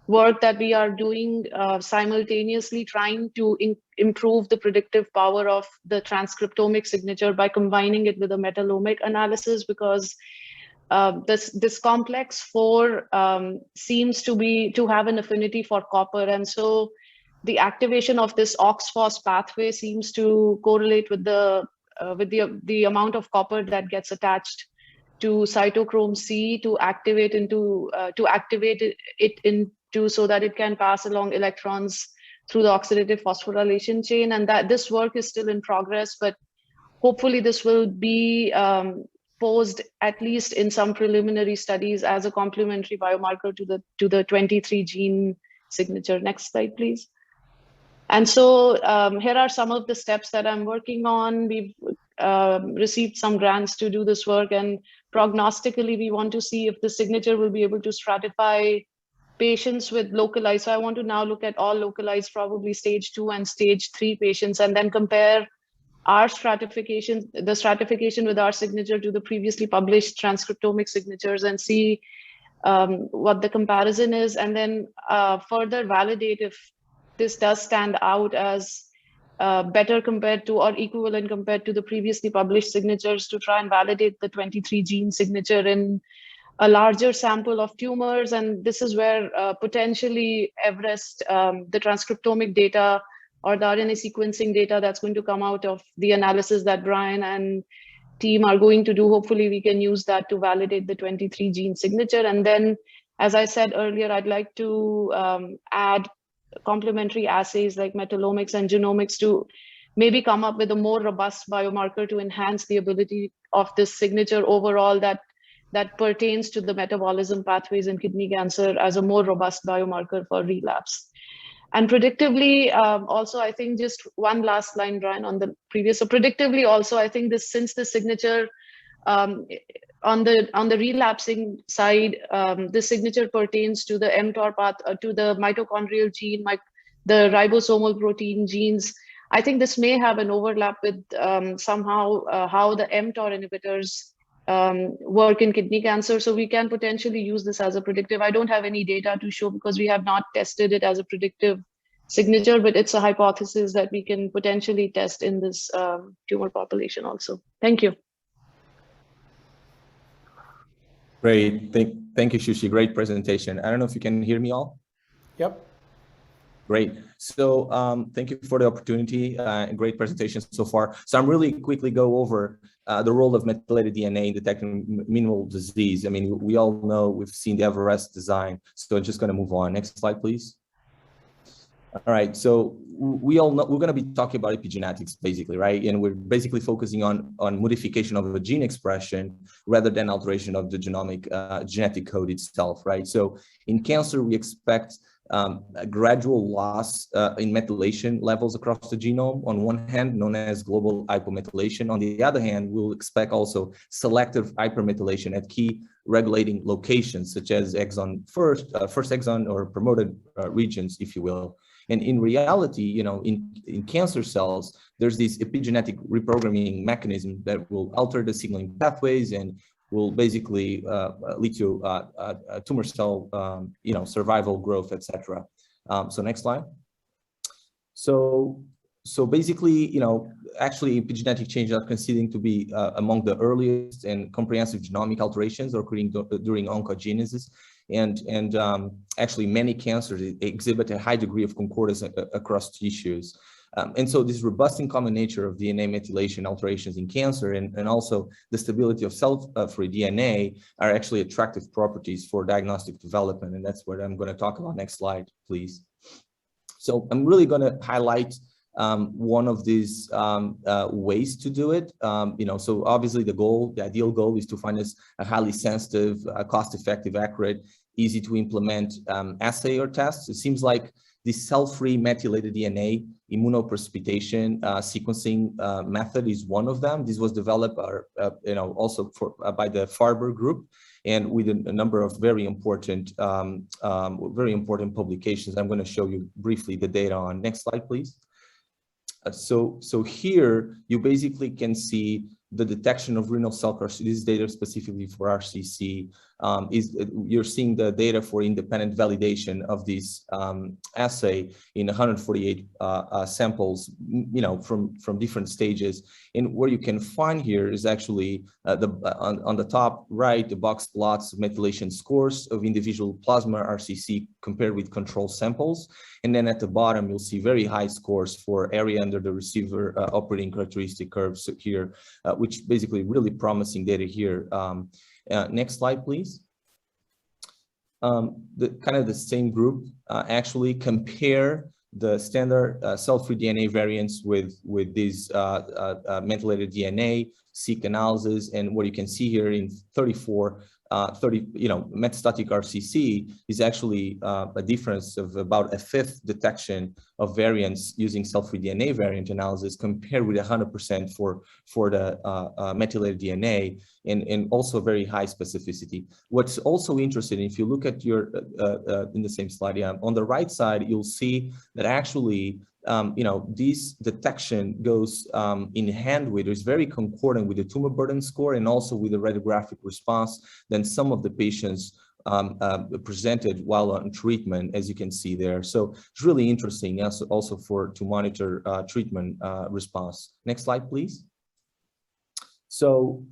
work that we are doing simultaneously, trying to improve the predictive power of the transcriptomic signature by combining it with a metalomic analysis, because this complex 4 seems to have an affinity for copper, and so the activation of this OXPHOS pathway seems to correlate with the amount of copper that gets attached to cytochrome C to activate it into so that it can pass along electrons through the oxidative phosphorylation chain. And that this work is still in progress, but hopefully this will be proposed, at least in some preliminary studies, as a complementary biomarker to the 23 gene signature. Next slide, please. And so here are some of the steps that I'm working on. We've received some grants to do this work, and prognostically, we want to see if the signature will be able to stratify patients with localized. So I want to now look at all localized, probably stage 2 and stage 3 patients, and then compare our stratification, the stratification with our signature to the previously published transcriptomic signatures, and see what the comparison is, and then further validate if this does stand out as better compared to or equivalent compared to the previously published signatures, to try and validate the 23 gene signature in a larger sample of tumors. And this is where potentially Everest, the transcriptomic data or the RNA sequencing data that's going to come out of the analysis that Brian and team are going to do, hopefully we can use that to validate the 23 gene signature. And then, as I said earlier, I'd like to add complementary assays like metabolomics and genomics to maybe come up with a more robust biomarker to enhance the ability of this signature overall that pertains to the metabolism pathways in kidney cancer as a more robust biomarker for relapse. And predictively, also, I think just one last line, Brian, on the previous. So predictively also, I think this, since the signature on the relapsing side, the signature pertains to the mTOR path, to the mitochondrial gene, the ribosomal protein genes. I think this may have an overlap with somehow how the mTOR inhibitors work in kidney cancer. So we can potentially use this as a predictive. I don't have any data to show because we have not tested it as a predictive signature, but it's a hypothesis that we can potentially test in this tumor population also. Thank you. Great. Thank you, Shushi. Great presentation. I don't know if you can hear me all. Yep. Great. So thank you for the opportunity. Great presentation so far. So I'm really quickly go over the role of methylated DNA in detecting minimal disease. I mean, we all know, we've seen the Everest design. So I'm just going to move on. Next slide, please. All right, so we all know we're going to be talking about epigenetics basically, right? And we're basically focusing on modification of a gene expression rather than alteration of the genetic code itself, right? So in cancer, we expect a gradual loss in methylation levels across the genome, on one hand, known as global hypomethylation. On the other hand, we'll expect also selective hypermethylation at key regulating locations, such as first exon or promoted regions, if you will. And in reality, you know, in cancer cells, there's this epigenetic reprogramming mechanism that will alter the signaling pathways and will basically lead to tumor cell, survival, growth, etc. So next slide. So basically, actually epigenetic changes are considered to be among the earliest and comprehensive genomic alterations occurring during oncogenesis. And actually many cancers exhibit a high degree of concordance across tissues. And so this robust and common nature of DNA methylation alterations in cancer and also the stability of cell-free DNA are actually attractive properties for diagnostic development. And that's what I'm going to talk about. Next slide, please. So I'm really going to highlight one of these ways to do it. So obviously the ideal goal is to find a highly sensitive, cost-effective, accurate, easy to implement assay or test. It seems like the cell-free methylated DNA immunoprecipitation sequencing method is one of them. This was developed, also by the Farber group, and with a number of very important publications. I'm going to show you briefly the data on. Next slide, please. So here you basically can see the detection of renal cell carcinoma. This data specifically for RCC. You're seeing the data for independent validation of this assay in 148 samples, from different stages. And where you can find here is actually on the top right, the box plots methylation scores of individual plasma RCC compared with control samples. And then at the bottom, you'll see very high scores for area under the receiver operating characteristic curves here, which basically really promising data here. Next slide, please. The same group actually compare the standard cell-free DNA variants with these methylated DNA, seq analysis, and what you can see here in 30, metastatic RCC is actually a difference of about a fifth detection of variants using cell-free DNA variant analysis compared with 100% for the methylated DNA, and also very high specificity. What's also interesting, if you look at your, in the same slide, on the right side, you'll see that actually this detection goes in hand with, is very concordant with the tumor burden score and also with the radiographic response than some of the patients presented while on treatment, as you can see there. So it's really interesting also to monitor treatment response. Next slide, please. So,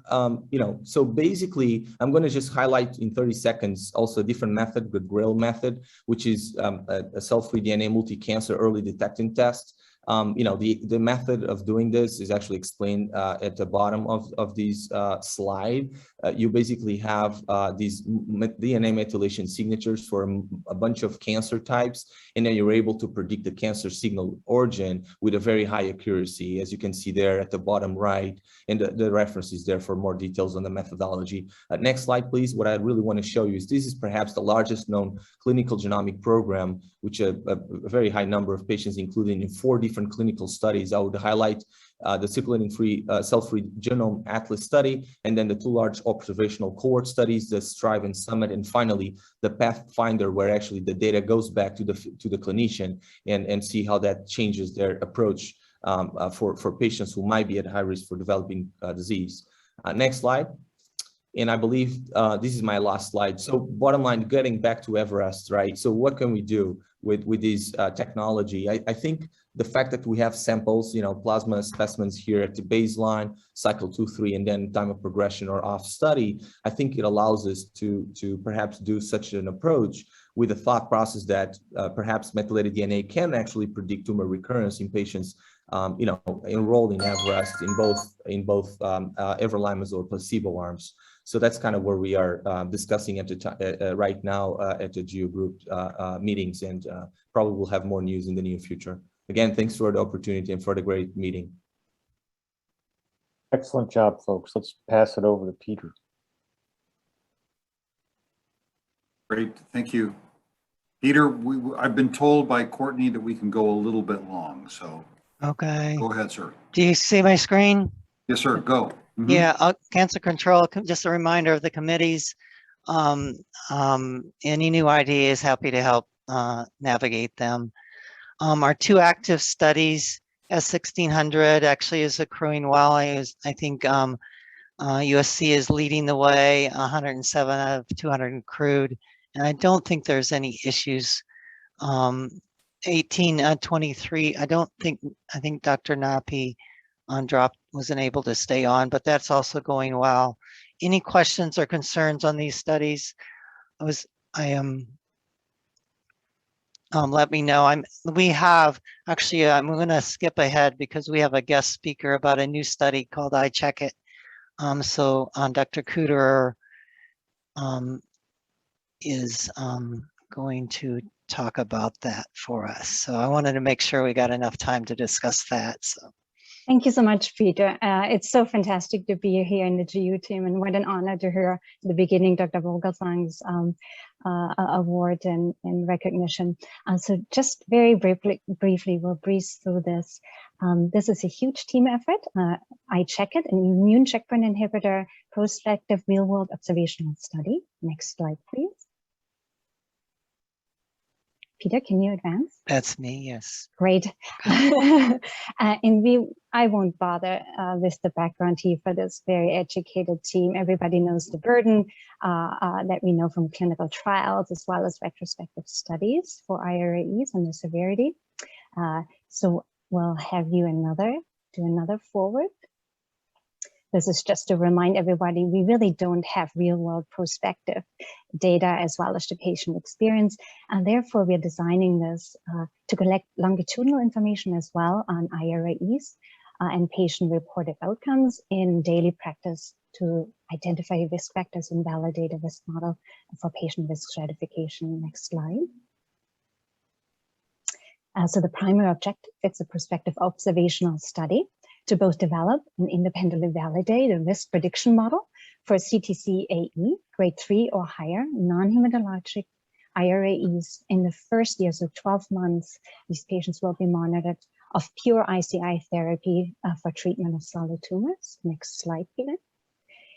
so basically, I'm going to just highlight in 30 seconds also a different method, the GRIL method, which is a cell-free DNA multi-cancer early detecting test. The method of doing this is actually explained at the bottom of this slide. You basically have these DNA methylation signatures for a bunch of cancer types, and then you're able to predict the cancer signal origin with a very high accuracy, as you can see there at the bottom right, and the reference is there for more details on the methodology. Next slide, please. What I really want to show you is this is perhaps the largest known clinical genomic program, which a very high number of patients, including in 4 different clinical studies. I would highlight the Circulating Cell-Free Genome Atlas study, and then the 2 large observational cohort studies, the STRIVE and SUMMIT, and finally the Pathfinder, where actually the data goes back to the clinician and see how that changes their approach for patients who might be at high risk for developing disease. Next slide. And I believe this is my last slide. So bottom line, getting back to Everest, right? So what can we do with this technology? I think the fact that we have samples, plasma specimens here at the baseline, cycle 2, 3, and then time of progression or off study, I think it allows us to perhaps do such an approach with the thought process that perhaps methylated DNA can actually predict tumor recurrence in patients enrolled in Everest in both everolimus or placebo arms. So that's kind of where we are discussing right now at the GEO group meetings, and probably we'll have more news in the near future. Again, thanks for the opportunity and for the great meeting. Excellent job, folks. Let's pass it over to Peter. Great, thank you. Peter, I've been told by Courtney that we can go a little bit long, so. Okay. Go ahead, sir. Do you see my screen? Yes, sir, go. Mm-hmm. Yeah, cancer control, just a reminder of the committees. Any new ideas, happy to help navigate them. Our 2 active studies, S1600 actually is accruing well. I think USC is leading the way, 107 out of 200 accrued, and I don't think there's any issues. 1823, I think Dr. Napi wasn't able to stay on, but that's also going well. Any questions or concerns on these studies? Let me know. I'm going to skip ahead because we have a guest speaker about a new study called I Check It. So Dr. Cooter is going to talk about that for us. So I wanted to make sure we got enough time to discuss that. So. Thank you so much, Peter. It's so fantastic to be here in the GU team, and what an honor to hear at the beginning Dr. Vogelsang's award and recognition. So just very briefly, we'll breeze through this. This is a huge team effort. I Check It, an immune checkpoint inhibitor, prospective real-world observational study. Next slide, please. Peter, can you advance? That's me, yes. Great. And I won't bother with the background here for this very educated team. Everybody knows the burden that we know from clinical trials as well as retrospective studies for IRAEs and the severity. So we'll have you do another forward. This is just to remind everybody, we really don't have real-world prospective data as well as the patient experience. And therefore, we're designing this to collect longitudinal information as well on IRAEs and patient-reported outcomes in daily practice to identify risk factors and validate a risk model for patient risk stratification. Next slide. So the primary objective, it's a prospective observational study to both develop and independently validate a risk prediction model for CTC-AE, grade 3 or higher, non-hematologic IRAEs in the first year, so 12 months. These patients will be monitored of pure ICI therapy for treatment of solid tumors. Next slide, Peter.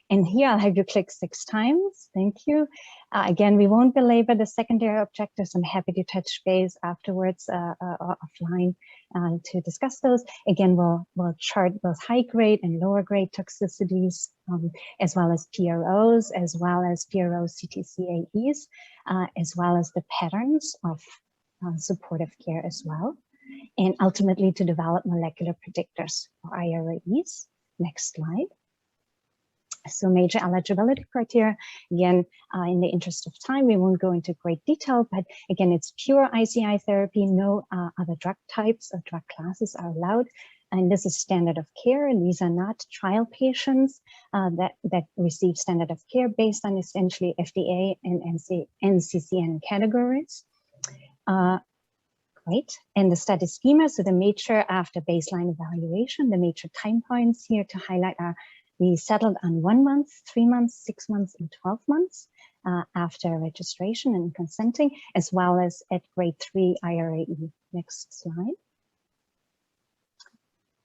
And here I'll have you click 6 times. Thank you. Again, we won't belabor the secondary objectives. I'm happy to touch base afterwards offline to discuss those. Again, we'll chart both high grade and lower grade toxicities, as well as PROs, as well as PRO CTC-AEs, as well as the patterns of supportive care as well. And ultimately to develop molecular predictors for IRAEs. Next slide. So major eligibility criteria, again, in the interest of time, we won't go into great detail, but again, it's pure ICI therapy, no other drug types or drug classes are allowed. And this is standard of care, and these are not trial patients that receive standard of care based on essentially FDA and NCCN categories. Great, and the study schema, so the major after baseline evaluation, the major time points here to highlight are we settled on 1 month, 3 months, 6 months, and 12 months after registration and consenting, as well as at grade 3 IRAE. Next slide.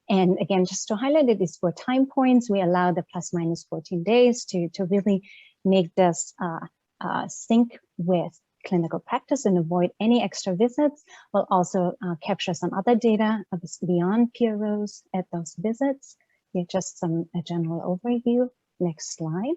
And again, just to highlight it, these 4 time points, we allow the plus minus 14 days to really make this sync with clinical practice and avoid any extra visits. We'll also capture some other data beyond PROs at those visits. Here, just a general overview. Next slide.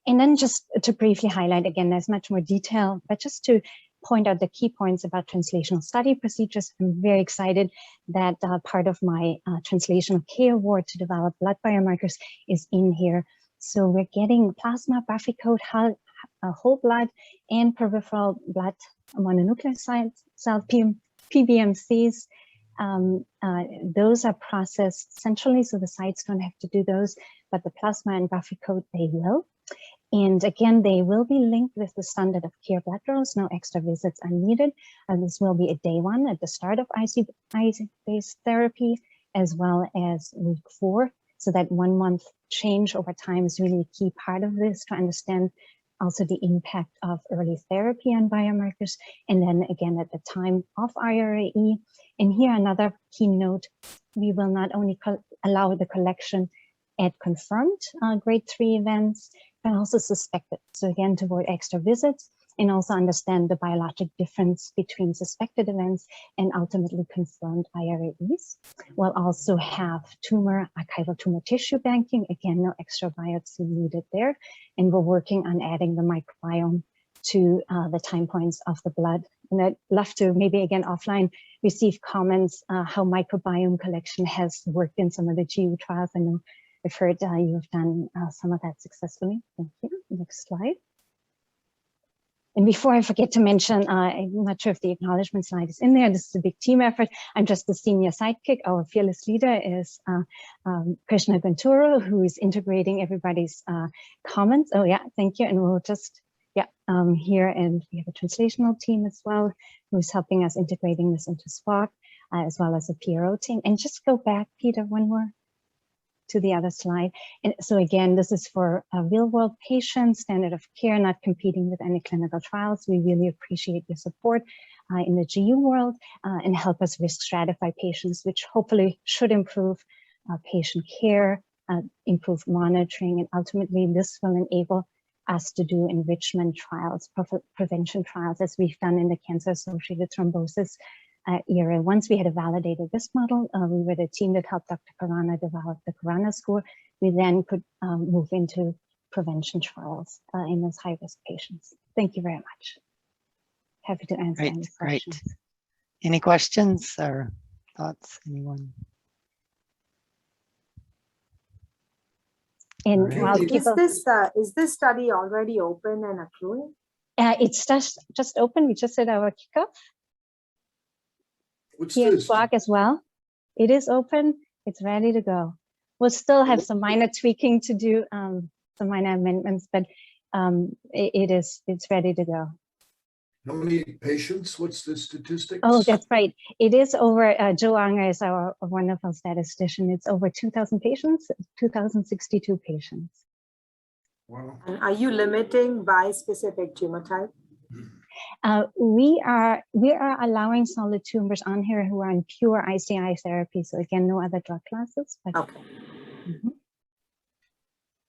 And then just to briefly highlight, again, there's much more detail, but just to point out the key points about translational study procedures. I'm very excited that part of my translational care award to develop blood biomarkers is in here. So we're getting plasma, Buffy-coat, whole blood, and peripheral blood mononuclear cell PBMCs. Those are processed centrally, so the sites don't have to do those, but the plasma and Buffy-coat, they will. And again, they will be linked with the standard of care blood draws. No extra visits are needed. This will be at day 1 at the start of IC-based therapy, as well as week 4. So that 1 month change over time is really a key part of this to understand also the impact of early therapy on biomarkers. And then again, at the time of IRAE. And here another key note, we will not only allow the collection at confirmed grade 3 events, but also suspected. So again, to avoid extra visits and also understand the biologic difference between suspected events and ultimately confirmed IRAEs. We'll also have archival tumor tissue banking. Again, no extra biopsy needed there. And we're working on adding the microbiome to the time points of the blood. And I'd love to maybe again offline receive comments how microbiome collection has worked in some of the GU trials. I know I've heard you've done some of that successfully. Thank you. Next slide. And before I forget to mention, I'm not sure if the acknowledgement slide is in there. This is a big team effort. I'm just the senior sidekick. Our fearless leader is Krishna Ganturu, who is integrating everybody's comments. Oh yeah, thank you. And we'll just, here, and we have a translational team as well, who's helping us integrating this into SWOG, as well as a PRO team. And just go back, Peter, one more to the other slide. And so again, this is for real world patients, standard of care, not competing with any clinical trials. We really appreciate your support in the GU world and help us risk stratify patients, which hopefully should improve patient care, improve monitoring, and ultimately this will enable us to do enrichment trials, prevention trials, as we've done in the cancer-associated thrombosis era. Once we had validated this model, we were the team that helped Dr. Khurana develop the Khurana score. We then could move into prevention trials in those high-risk patients. Thank you very much. Happy to answer any questions. Great. Any questions or thoughts, anyone? And while is this study already open and accruing? It's just open. We just did our kickoff. Here at SWOG as well. It is open. It's ready to go. We'll still have some minor tweaking to do, some minor amendments, but it's ready to go. How many patients? What's the statistics? Oh, that's right. It is over, Joe Unger is our wonderful statistician. It's over 2,000 patients, 2,062 patients. Wow. And are you limiting by specific tumor type? We are allowing solid tumors on here who are on pure ICI therapy. So again, no other drug classes. But, okay.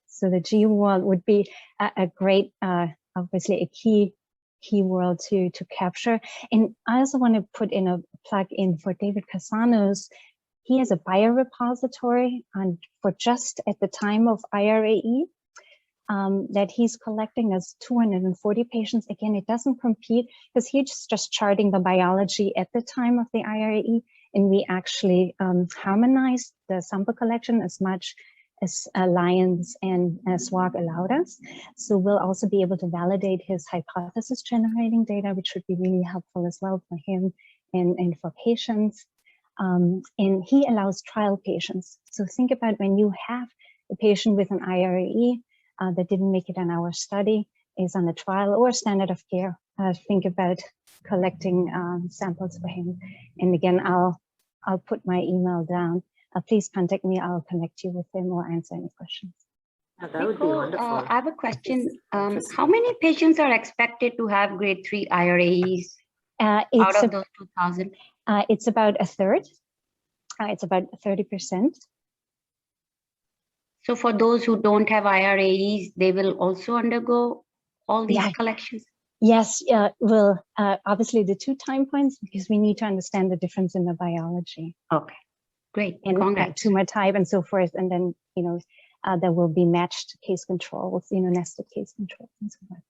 So the G world would be a great, obviously a key world to capture. And I also want to put in a plug in for David Casanos. He has a biorepository for just at the time of IRAE. That he's collecting as 240 patients. Again, it doesn't compete because he's just charting the biology at the time of the IRAE, and we actually harmonized the sample collection as much as Alliance and SWOG allowed us. So we'll also be able to validate his hypothesis generating data, which would be really helpful as well for him and for patients. And he allows trial patients. So think about when you have a patient with an IRAE that didn't make it on our study, is on a trial or standard of care. Think about collecting samples for him. And again, I'll put my email down. Please contact me. I'll connect you with him or answer any questions. Oh, that would be wonderful. I have a question. How many patients are expected to have grade 3 IRAEs out of those 2,000? It's about a third. It's about 30%. So for those who don't have IRAEs, they will also undergo all these collections? Yes, well, obviously the 2 time points, because we need to understand the difference in the biology. Okay, great. And tumor type and so forth. And then, there will be matched case controls, nested case controls and so forth.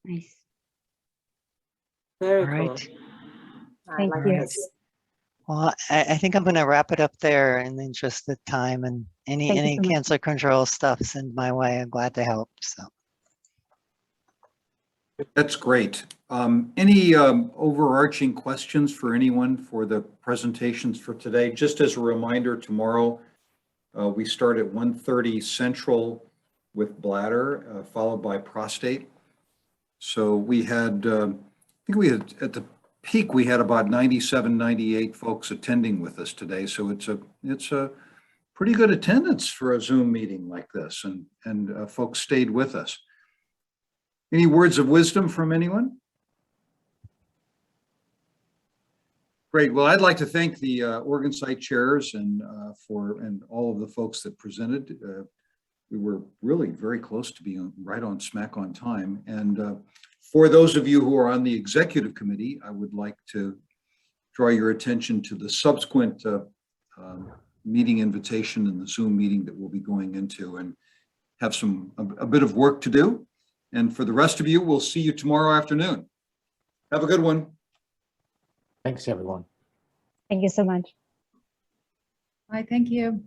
Yeah. Nice. Very All cool. right. Thank you. Well, I think I'm going to wrap it up there in the interest of time, and any cancer control stuff, send my way. I'm glad to help. So that's great. Any overarching questions for anyone for the presentations for today? Just as a reminder, tomorrow we start at 1:30 Central with bladder, followed by prostate. So we had, I think we had at the peak, we had about 97, 98 folks attending with us today. So it's a pretty good attendance for a Zoom meeting like this, and folks stayed with us. Any words of wisdom from anyone? Great. Well, I'd like to thank the organ site chairs and all of the folks that presented. We were really very close to being right on smack on time. And for those of you who are on the executive committee, I would like to draw your attention to the subsequent meeting invitation and the Zoom meeting that we'll be going into, and have a bit of work to do. And for the rest of you, we'll see you tomorrow afternoon. Have a good one. Thanks, everyone. Thank you so much. Bye, thank you.